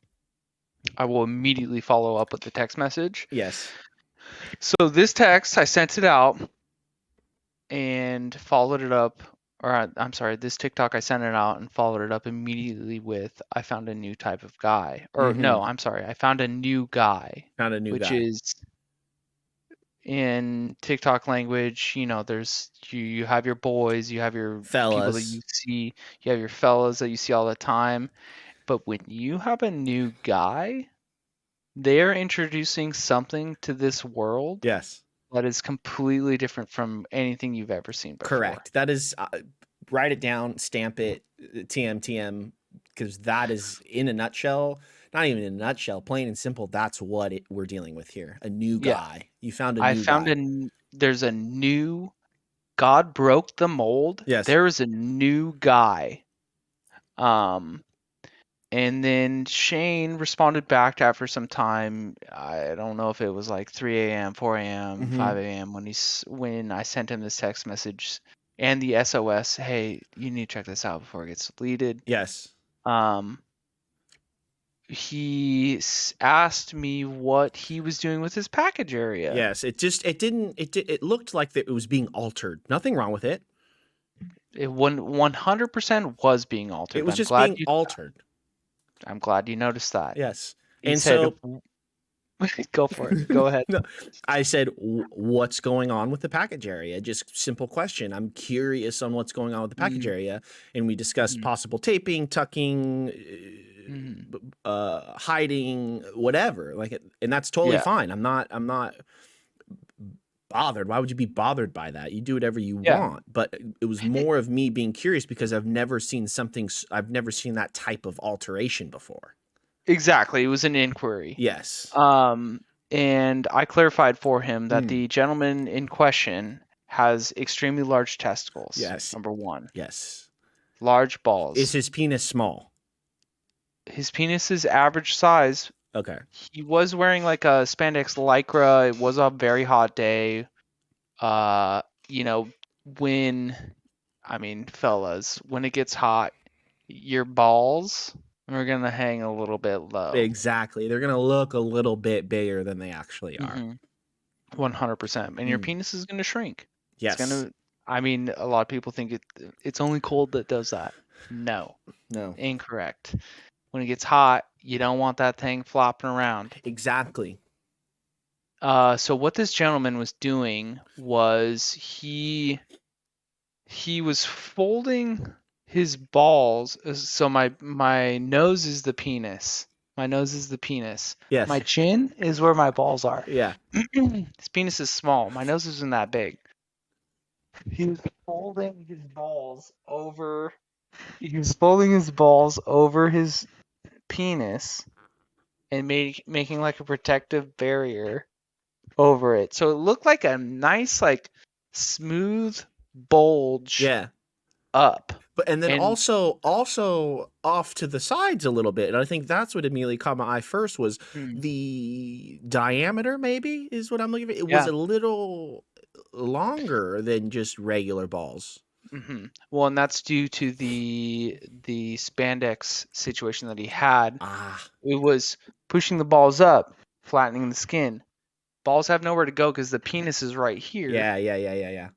I will immediately follow up with the text message. Yes. So this text, I sent it out and followed it up, or I'm sorry, this TikTok, I sent it out and followed it up immediately with, I found a new type of guy. Or Mm-hmm. no, I'm sorry, I found a new guy, Found a new which guy. is in TikTok language, there's you have your boys, you have your people that you Fellas. see, you have your fellas that you see all the time. But when you have a new guy, they're introducing something to this world Yes. that is completely different from anything you've ever seen before. Correct. That is, write it down, stamp it, TM, TM, because that is in a nutshell, not even in a nutshell, plain and simple. That's what we're dealing with here. A new Yeah, guy. You found a I new found guy. there's a new God broke the mold. Yes. There is a new guy. Um, and then Shane responded back after some time. I don't know if it was like 3 a.m., 4 a.m., Mm-hmm. 5 a.m. when I sent him this text message and the SOS. Hey, you need to check this out before it gets deleted. Yes. Um, he asked me what he was doing with his package area. Yes. It looked like that it was being altered. Nothing wrong with it. It 100% was being It altered. was just being altered. I'm glad you noticed that. Yes. He And said, so "Go for it. Go ahead." no, I said, what's going on with the package area? Just simple question. I'm curious on what's going on with the package Mm, area. And we discussed mhm, possible taping, tucking, mhm. hiding, whatever. And that's totally Yeah, fine. I'm not bothered. Why would you be bothered by that? You do whatever you yeah, want. But it was more of me being curious because I've never seen that type of alteration before. exactly. It was an inquiry. Yes. Um, and I clarified for him that Mm. the gentleman in question has extremely large testicles. Yes. Number one, Yes. large Is balls. his penis small? His penis is average size. Okay. He was wearing like a spandex lycra. It was a very hot day. Uh, you know, when I mean, fellas, when it gets hot, your balls are gonna hang a little bit low. Exactly. They're gonna look a little bit bigger than they actually are. Hmm. 100%. And your Mm. penis is gonna shrink. It's Yes. gonna. I mean, a lot of people think it's only cold that does that. No, No. incorrect. When it gets hot, you don't want that thing flopping around. Exactly. So what this gentleman was doing was he was folding his balls. So my nose is the penis. My nose is the penis. My Yes. chin is where my balls are. Yeah. His penis is small. My nose isn't that big. He was folding his balls over. He was folding his balls over his penis and making like a protective barrier over it. So it looked like a nice, like smooth bulge Yeah. up. But and then And also off to the sides a little bit. And I think that's what immediately caught my eye first was mm, the diameter, maybe, is what I'm looking for. It was yeah, a little longer than just regular balls. Well, and that's due to the spandex situation that he had. Ah, It was pushing the balls up, flattening the skin. Balls have nowhere to go because the penis is right here. yeah.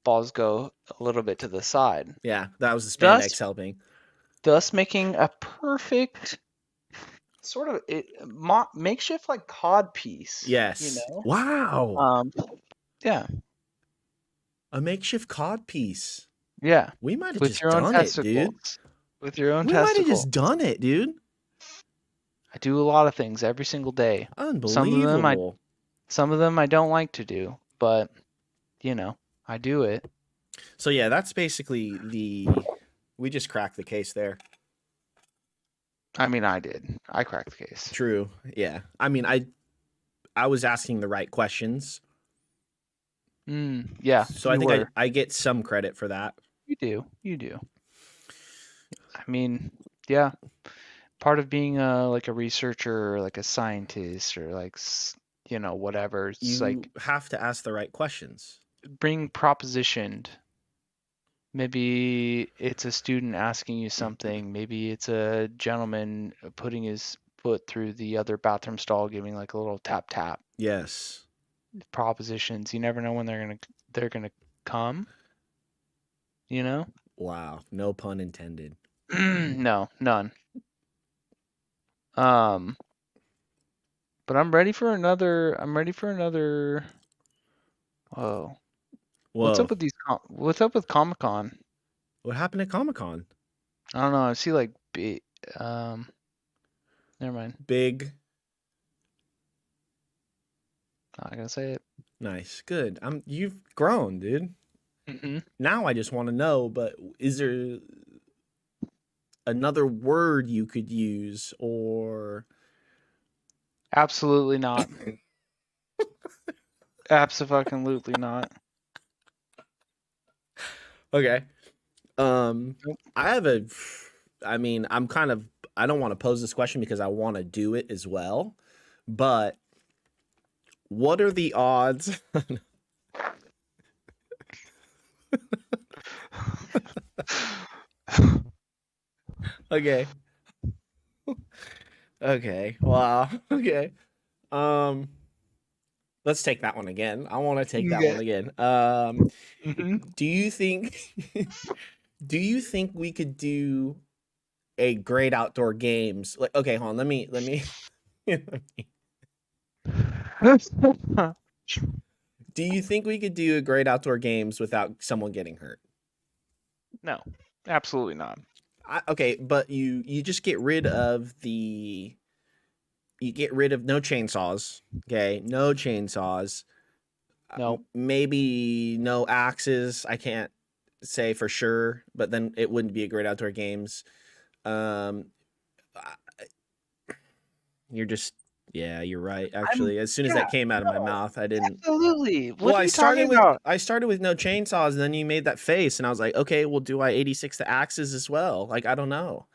Balls go a little bit to the side, Yeah, that was the thus spandex helping. thus making a perfect sort of makeshift like cod piece. You Yes. know, Wow. um, yeah, A makeshift cod piece. yeah, We might have with just your own done it, dude. testicles, with your own We might have testicles. just done it, dude. I do a lot of things every single day. Some of them I Unbelievable. some of them I don't like to do, but you know, I do it. So yeah, that's basically the we just cracked the case there. I mean, I did. I cracked the case. True. Yeah. I mean, I was asking the right questions. Yeah, So I you think were. I get some credit for that. You do. You do. I mean, yeah. Part of being like a researcher or like a scientist or like whatever. It's You like have to ask the right questions. being propositioned. Maybe it's a student asking you something. Maybe it's a gentleman putting his foot through the other bathroom stall, giving like a little tap tap. Yes. Propositions. You never know when they're gonna come. You know? Wow. No pun intended. No, none. Um, but I'm ready for another. I'm ready for another. Oh, what's Whoa. up with What's up with Comic Con? What happened at Comic Con? I don't know. I see like um. Never mind. Big. Not gonna say it. Nice. Good. You've grown, dude. Hmm. Now I just want to know, but is there another word you could use or Absolutely not. Absolutely not. okay. Nope. I have a I mean, I'm kind of I don't want to pose this question because I want to do it as well, but what are the odds? Okay. Okay. Wow. Okay. Um let's take that one again. I want to take that Okay. one again. Hmm. Do you think do you think we could do a great outdoor games? Like okay, hold on. Let me Do you think we could do a great outdoor games without someone getting hurt? No, absolutely not. Okay, but you just get rid of the you get rid of no chainsaws. Okay, no chainsaws. No. Maybe no axes. I can't say for sure, but then it wouldn't be a great outdoor games. Um, you're just yeah, you're right. I'm Actually, as soon as yeah. that came out of my No. mouth, I didn't. Absolutely. Well, What are you talking about? I started with no chainsaws, and then you made that face, and I was like, okay, well, do I 86 the axes as well? Like, I don't know.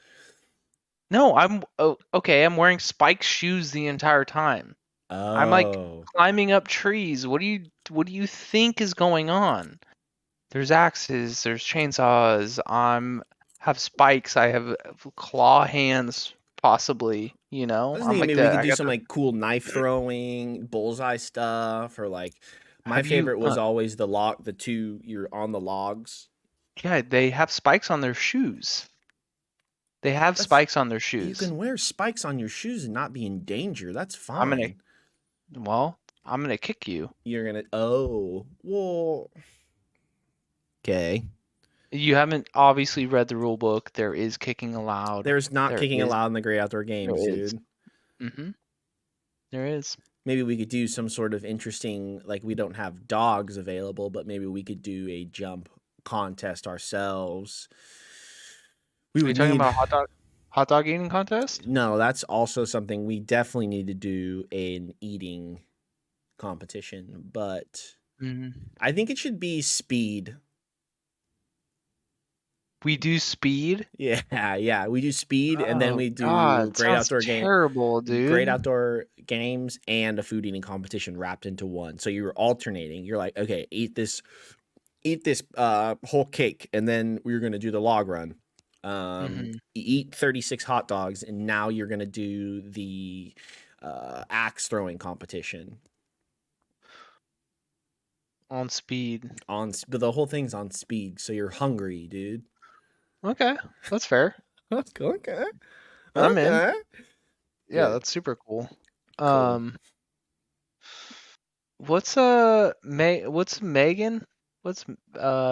No, okay. I'm wearing spiked shoes the entire time. I'm like Oh, climbing up trees. What do you think is going on? There's axes, there's chainsaws. I'm have spikes. I have claw hands, possibly. I was I'm thinking like maybe we the could I do got some the. like cool knife throwing, bullseye stuff, or like my Have you? favorite was always the log, the two you're on the logs. Yeah, they have spikes on their shoes. They have That's spikes on their you shoes. can wear spikes on your shoes and not be in danger. That's I'm gonna. fine. Well, I'm gonna kick you. You're gonna oh well okay. You haven't obviously read the rule book. There is kicking allowed. There's not There kicking is. allowed in the great outdoor There games, is. dude. Mm-hmm. There is. Maybe we could do some sort of interesting like we don't have dogs available, but maybe we could do a jump contest ourselves. We Are you would talking need about hot dog eating contest? no, that's also something we definitely need to do an eating competition, but Mm. I think it should be speed. We do speed. Yeah, yeah. We do speed and then Oh we do God, sounds terrible, great dude. outdoor games and a food eating competition wrapped into one. So you're alternating. You're like, okay, eat this eat this whole cake, and then we were gonna do the log run. Mm-hmm. Eat 36 hot dogs, and now you're gonna do the axe throwing competition On speed. but the whole thing's on speed, so you're hungry, dude. Okay, that's fair. Okay, I'm in. okay, Yeah, good, that's super cool. cool. Um, what's what's Megan? What's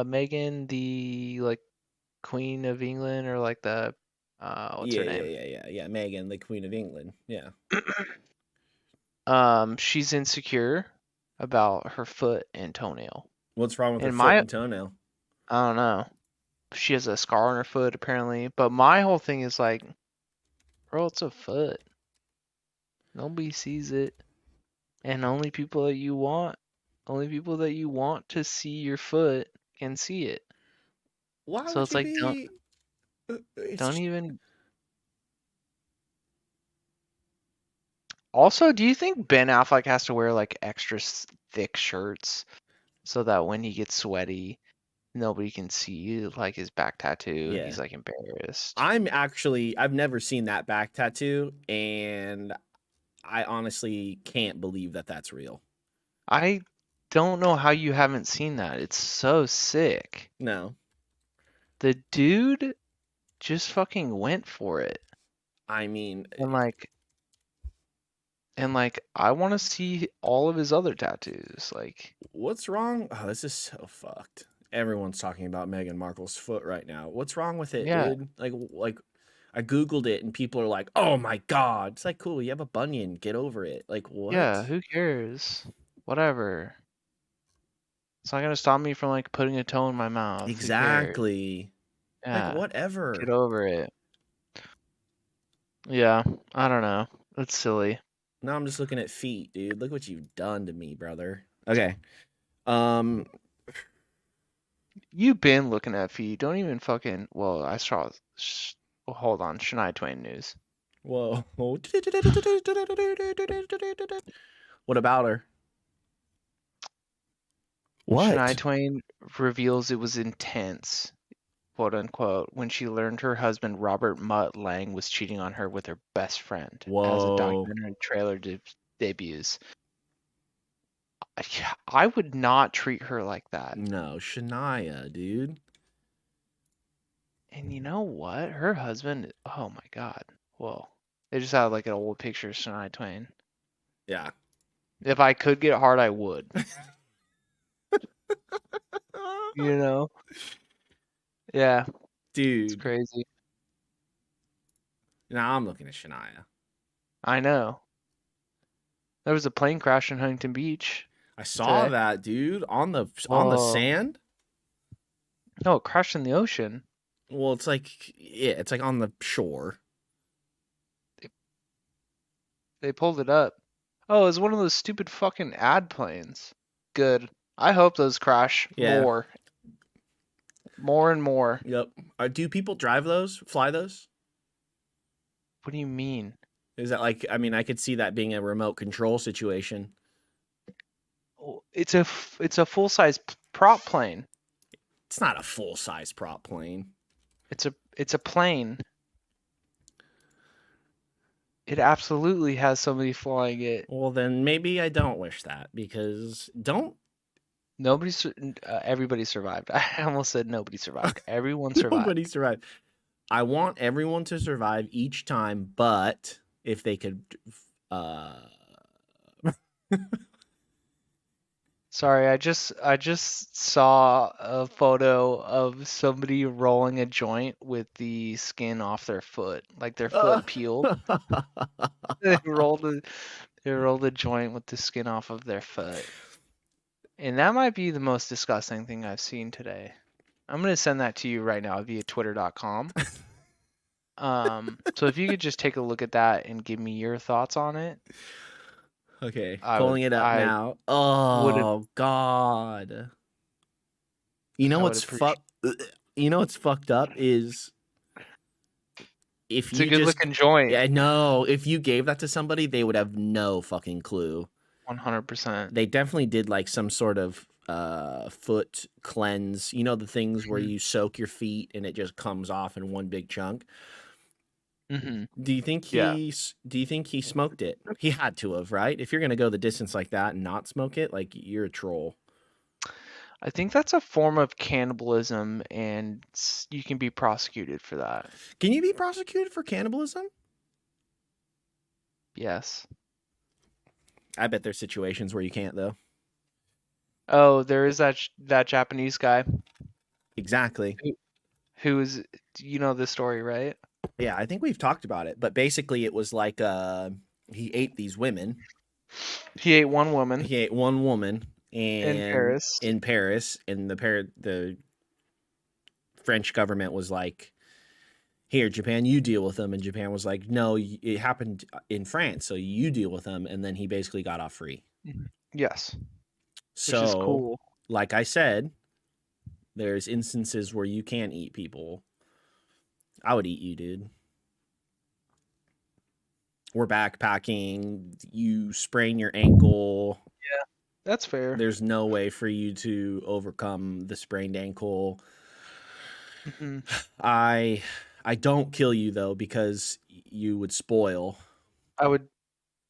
Megan, the like Queen of England, or like the what's Yeah, her yeah, name? yeah, yeah, yeah. Megan, the Queen of England. Yeah. She's insecure about her foot and toenail. What's wrong with her And foot my and toenail? I don't know. She has a scar on her foot apparently, but my whole thing is like, bro, it's a foot. Nobody sees it, and only people that you want to see your foot can see it. Why So would it's you like be? It's don't even. Also, do you think Ben Affleck has to wear like extra thick shirts so that when he gets sweaty, nobody can see like his back tattoo and yeah. he's like embarrassed? I've never seen that back tattoo, and I honestly can't believe that that's real. I don't know how you haven't seen that. It's so sick. No, The dude just fucking went for it. I mean, And like I want to see all of his other tattoos. Like, what's wrong? Oh, this is so fucked. Everyone's talking about Meghan Markle's foot right now. What's wrong with it, yeah, dude? Like, I googled it, and people are like, "Oh my god!" It's like, cool. You have a bunion. Get over it. Like, yeah, what? who cares? Whatever. It's not gonna stop me from like putting a toe in my mouth. Who cares? Exactly. Like, Yeah, get whatever. over it. Yeah, I don't know. That's silly. Now I'm just looking at feet, dude. Look what you've done to me, brother. Okay. Um. You've been looking at feet. Don't even fucking. Well, I saw. Well, hold on. Shania Twain news. Whoa. What about her? Shania What? Twain reveals it was intense, quote unquote, when she learned her husband Robert Mutt Lang was cheating on her with her best friend as a Whoa. documentary trailer debuts. I would not treat her like that. No, Shania, dude. And you know what? Her husband, oh my God. Well, they just had like an old picture of Shania Twain. Yeah. If I could get hard, I would. You know? Yeah, it's Dude. crazy. Now I'm looking at Shania. I know. There was a plane crash in Huntington Beach I saw today. that, dude, on the Whoa. sand. No, it crashed in the ocean. Well, it's like yeah, it's like on the shore. They pulled it up. Oh, it was one of those stupid fucking ad planes. Good. I hope those crash Yeah. more. More and more. Yep. Do people drive those? Fly those? What do you mean? Is that like? I mean, I could see that being a remote control situation. Oh, it's a full-size prop plane. It's not a full size prop plane. It's a plane. It absolutely has somebody flying it. Well, then maybe I don't wish that because don't Nobody, everybody survived. I almost said nobody survived. Everyone survived. nobody survive. I want everyone to survive each time, but if they could, uh, Sorry, I just saw a photo of somebody rolling a joint with the skin off their foot, like their foot peeled. They rolled a they rolled a joint with the skin off of their foot. And that might be the most disgusting thing I've seen today. I'm gonna send that to you right now via twitter.com. So if you could just take a look at that and give me your thoughts on it, okay, I would pulling it up I now. would Oh God! You know I would what's appreciate. fuck? You know what's fucked up is if It's a you good just looking joint. yeah no if you gave that to somebody they would have no fucking clue. 100%. They definitely did like some sort of foot cleanse. You know, the things where Mhm. you soak your feet and it just comes off in one big chunk. Mhm. Yeah. Do you think he smoked it? He had to have, right? If you're gonna go the distance like that and not smoke it, like you're a troll. I think that's a form of cannibalism, and you can be prosecuted for that. Can you be prosecuted for cannibalism? Yes. I bet there's situations where you can't though. Oh, there is that Japanese guy Exactly. who, who is, you know the story, right? Yeah, I think we've talked about it, but basically it was like he ate these women. He ate one woman He ate one woman in and Paris. in Paris, and the French government was like, "Here, Japan, you deal with them." And Japan was like, "No, it happened in France, so you deal with them." And then he basically got off free. Mhm. Yes, which is So, cool. like I said, there's instances where you can eat people. I would eat you, dude. We're backpacking. You sprain your ankle. Yeah, that's fair. There's no way for you to overcome the sprained ankle. Hmm. I I don't kill you though because you would spoil. I would.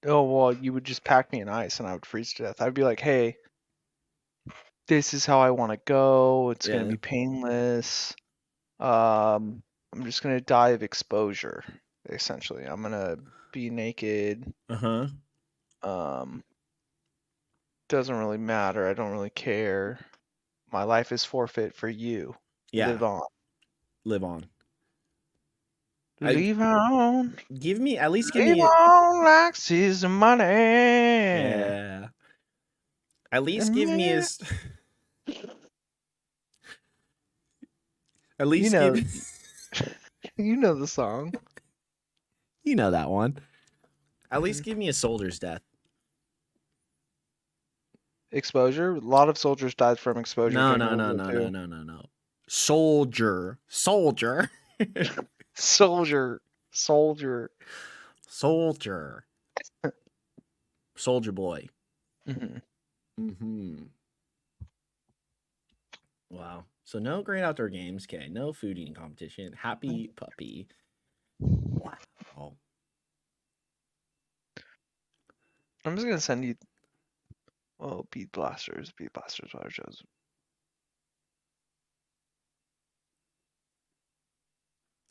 Oh well, you would just pack me in ice, and I would freeze to death. I'd be like, "Hey, this is how I want to go. It's gonna Yeah. be painless. Um, I'm just gonna die of exposure. Essentially, I'm gonna be naked. Uh-huh. Um, doesn't really matter. I don't really care. My life is forfeit for you. Yeah. Live on. Live on. I Live on. give me at least give Live me on like she's money. And yeah. At least give me me, his at you least give know, you know the song. you know that one. At Mhm. least give me a soldier's death. Exposure. A lot of soldiers died from exposure No, during no, World no, War no, no, II. no, no, no. Soldier. Soldier. Soldier, soldier. Soldier. Soldier boy. Hmm. Mhm. Wow. So no great outdoor games. Okay. No food eating competition. Happy puppy. Wow. I'm just gonna send you. Oh, bead blasters, bead blasters. Water shows.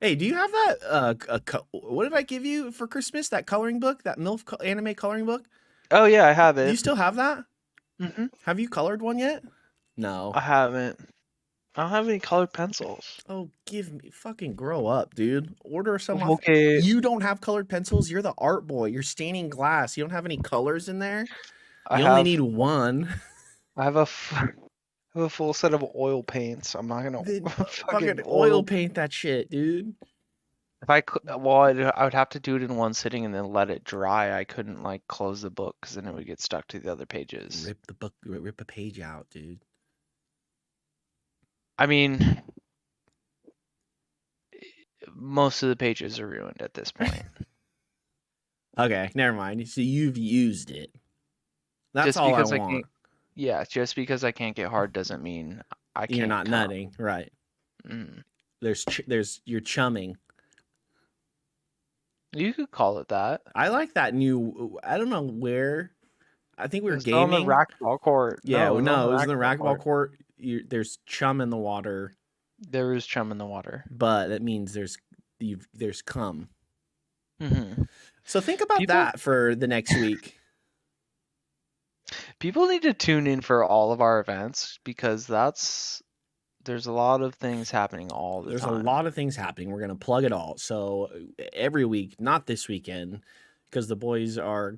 Hey, do you have that? What did I give you for Christmas? That coloring book, that anime coloring book. Oh yeah, I have Do you it. still have that? Hmm. Have you colored one yet? No. I haven't. I don't have any colored pencils. Oh, give me fucking grow up, dude. Order some off. Okay, You don't have colored pencils. You're the art boy. You're staining glass. You don't have any colors in there. I You only have. need one. I have I have a full set of oil paints. I'm not gonna Then fucking fucking oil oil. paint that shit, dude. If I could, well, I would have to do it in one sitting and then let it dry. I couldn't like close the book because then it would get stuck to the other pages. Rip the book. Rip a page out, dude. I mean, most of the pages are ruined at this point. Okay, never mind. So you've used it. That's Just all I because I can't, want. yeah, just because I can't get hard doesn't mean I You're can't not come. nutting, right? Mm. There's you're chumming. You could call it that. I like that new. I don't know where. I think we It were was on the gaming. racquetball court. Yeah, No, it well, was on no, the it was in the racquetball racquetball court. court. There's chum in the water, There is chum in the water. but that means there's cum. Hmm. So think about People that for the next week. people need to tune in for all of our events because there's a lot of things happening all the There's a time. lot of things happening. We're gonna plug it all. So every week, not this weekend, because the boys are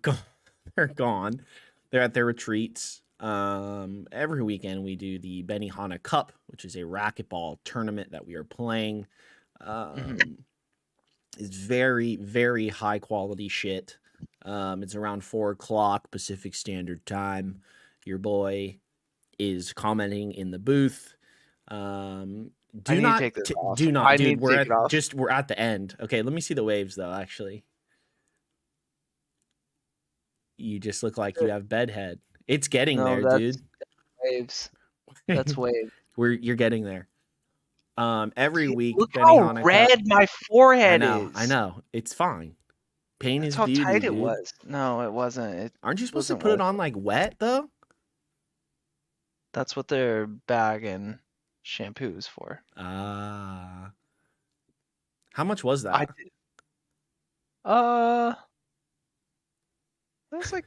they're gone. They're at their retreats. Every weekend we do the Benihana Cup, which is a racquetball tournament that we are playing. Hmm. Um, it's very, very high quality shit. It's around 4 o'clock Pacific Standard Time. Your boy is commenting in the booth. Um, I do need to not, take this off. do not, I dude. need to take it off. We're at the end. Okay, let me see the waves though. Actually, you just look like you have bedhead. It's getting No, there, that's dude. waves. That's way. You're getting there. Every week, Look Benny how Hanna. red my I forehead know, I is. know. It's fine. Pain That's is how beauty, tight it dude. was. No, it wasn't. It Aren't you supposed to wasn't put it worth on it. like wet though? That's what their bag and shampoo is for. Ah. How much was I that? did. Uh, that's like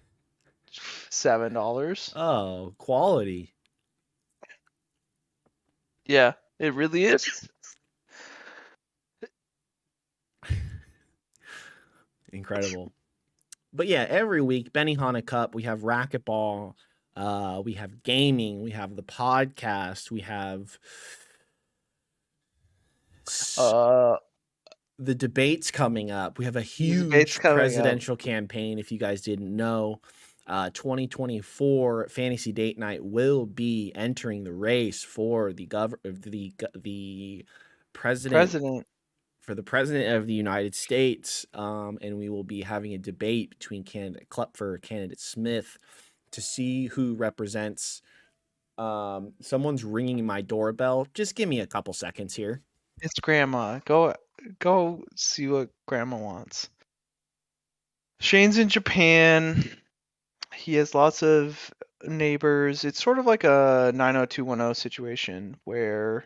$7. Oh, quality. Yeah, it really is. Incredible. But yeah, every week, Benihana Cup, we have racquetball, we have gaming, we have the podcast, we have Uh, the debates coming up. We have a the debate's huge coming up. presidential campaign. If you guys didn't know, 2024 Fantasy Date Night will be entering the race for the president President. for the president of the United States, and we will be having a debate between candidate Klepfer, candidate Smith, to see who represents. Someone's ringing my doorbell. Just give me a couple seconds here. It's grandma. Go see what grandma wants. Shane's in Japan. He has lots of neighbors. It's sort of like a 90210 situation where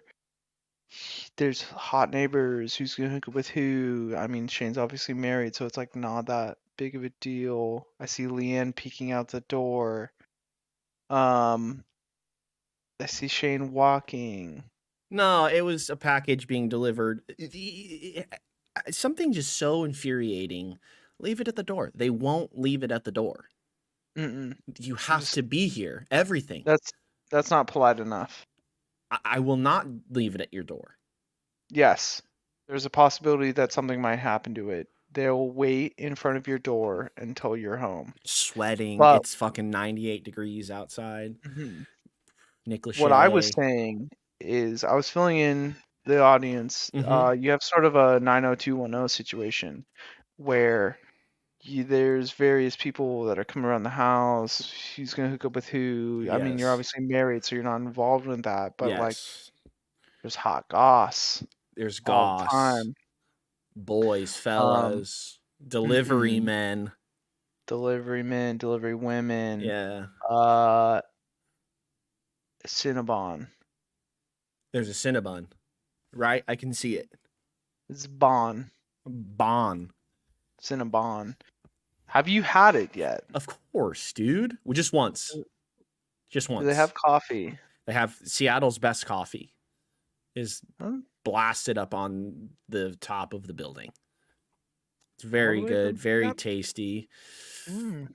there's hot neighbors, who's gonna hook up with who. I mean, Shane's obviously married, so it's like not that big of a deal. I see Leanne peeking out the door. Um, I see Shane walking. No, it was a package being delivered. Something just so infuriating. Leave it at the door. They won't leave it at the door. Mm-mm. You have Just to be here. Everything. that's not polite enough. I will not leave it at your door. Yes, there's a possibility that something might happen to it. They'll wait in front of your door until you're home. Sweating. But It's fucking 98 degrees outside. mhm, Nick what I was Lachey. saying is I was filling in the audience. Mm-hmm. You have sort of a 90210 situation where there's various people that are coming around the house. Who's gonna hook up with who? I mean, you're Yes. obviously married, so you're not involved in that. But like, Yes. there's hot goss There's all the goss. time. Boys, Um, fellas, delivery mhm. men. Delivery men, delivery women, Yeah. uh, Cinnabon, There's a Cinnabon, right? I can see it. Zbon, Bon. Cinnabon. Have you had it yet? Of course, dude. Well, just once. Just Do they once. have coffee? They have Seattle's best coffee is Huh? blasted up on the top of the building. It's All the very way good, from very Seattle? tasty. Mm,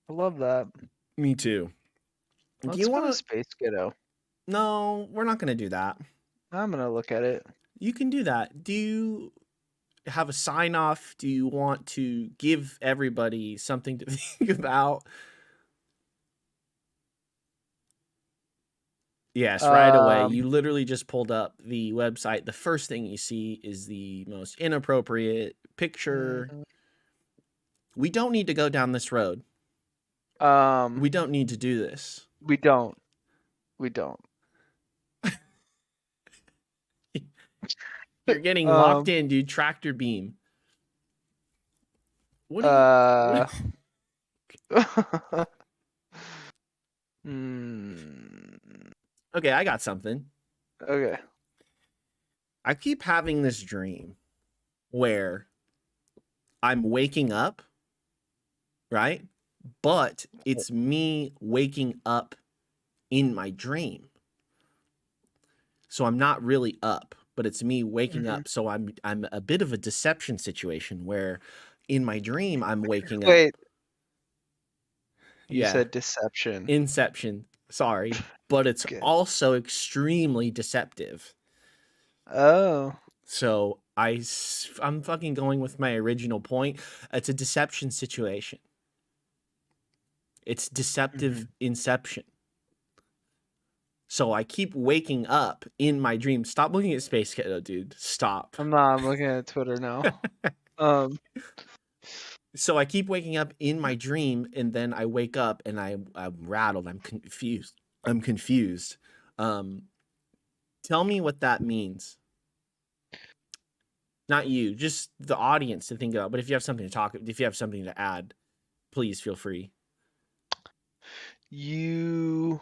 I love that. Me too. Do Let's you go want to to? Space Kiddo. No, we're not going to do that. I'm gonna look at it. You can do that. Do you have a sign off? Do you want to give everybody something to think about? Yes, right away. Um, You literally just pulled up the website. The first thing you see is the most inappropriate picture. mm, We don't need to go down this road. um, We don't need to do this. we don't. We don't. You're getting locked Um, in, dude. Tractor beam. What do you. What, uh, mm, okay, I got something. okay. I keep having this dream where I'm waking up, right? But it's me waking up in my dream. So I'm not really up, but it's me waking Mhm. up. So I'm a bit of a deception situation where in my dream I'm waking up. Wait, you Yeah, said deception. inception. Sorry, but it's Okay. also extremely deceptive. Oh. So I'm fucking going with my original point. It's a deception situation. It's deceptive Mhm. inception. So I keep waking up in my dream. Stop looking at Space Kiddo, dude. Stop. I'm not. I'm looking at Twitter now. Um. So I keep waking up in my dream, and then I wake up and I'm rattled. I'm confused. I'm confused. Um, tell me what that means. Not you, just the audience to think about. But if you have something to talk, if you have something to add, please feel free. You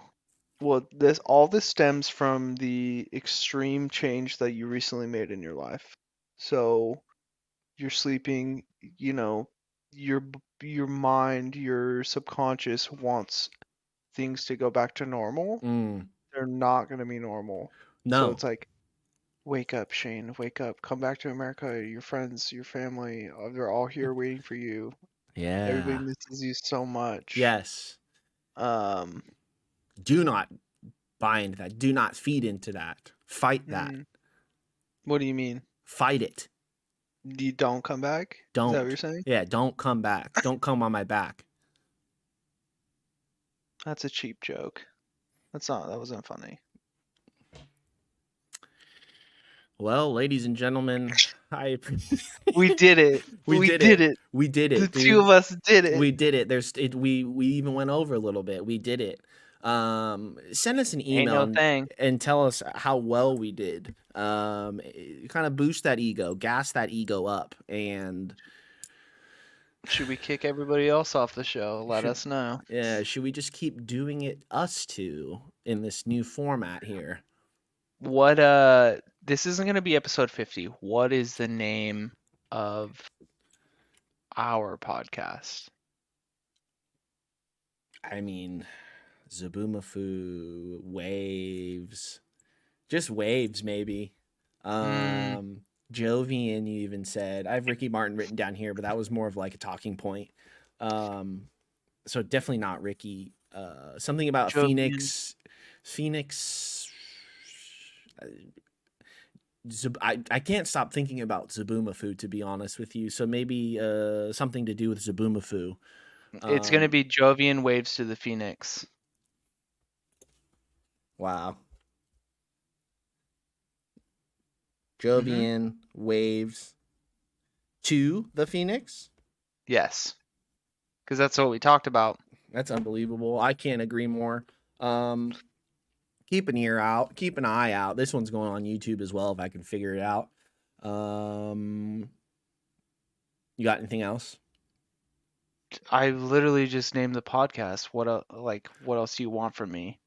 Well, this stems from the extreme change that you recently made in your life. So you're sleeping, you know, your mind, your subconscious wants things to go back to normal. Mm, They're not going to be normal. So no. it's like, wake up, Shane, wake up, come back to America. Your friends, your family, they're all here waiting for you. Everybody Yeah. misses you so much. Yes. Um, Do not buy into that. Do not feed into that. Fight that. hmm, what do you mean? Fight it. You don't come back? Is that what you're Don't. saying? Yeah, don't come back. Don't come on my back. That's a cheap joke. That wasn't funny. Well, ladies and gentlemen, I We did it. we We did did it. it. We did The it, two dude. of us did it. We did it. We even went over a little bit. We did it. Send us an Ain't email no thing. and tell us how well we did. Kind of boost that ego, gas that ego up, and Should we kick everybody else off the show? Let should us know. should we just keep doing it us two in this new format here? What this isn't gonna be episode 50. What is the name of our podcast? I mean, Zabumafu, waves, just waves maybe. Hmm. Jovian, you even said. I have Ricky Martin written down here, but that was more of like a talking point. Um, so definitely not Ricky. Something about Jovian. Phoenix. Phoenix. I can't stop thinking about Zabumafu, to be honest with you. So maybe something to do with Zabumafu. It's gonna Um, be Jovian Waves to the Phoenix. wow. Mm-hmm. Jovian waves to the Phoenix. Yes. Because that's what we talked about. That's unbelievable. I can't agree more. Um, keep an ear out, keep an eye out. This one's going on YouTube as well if I can figure it out. Um, you got anything else? I literally just named the podcast. What else do you want from me?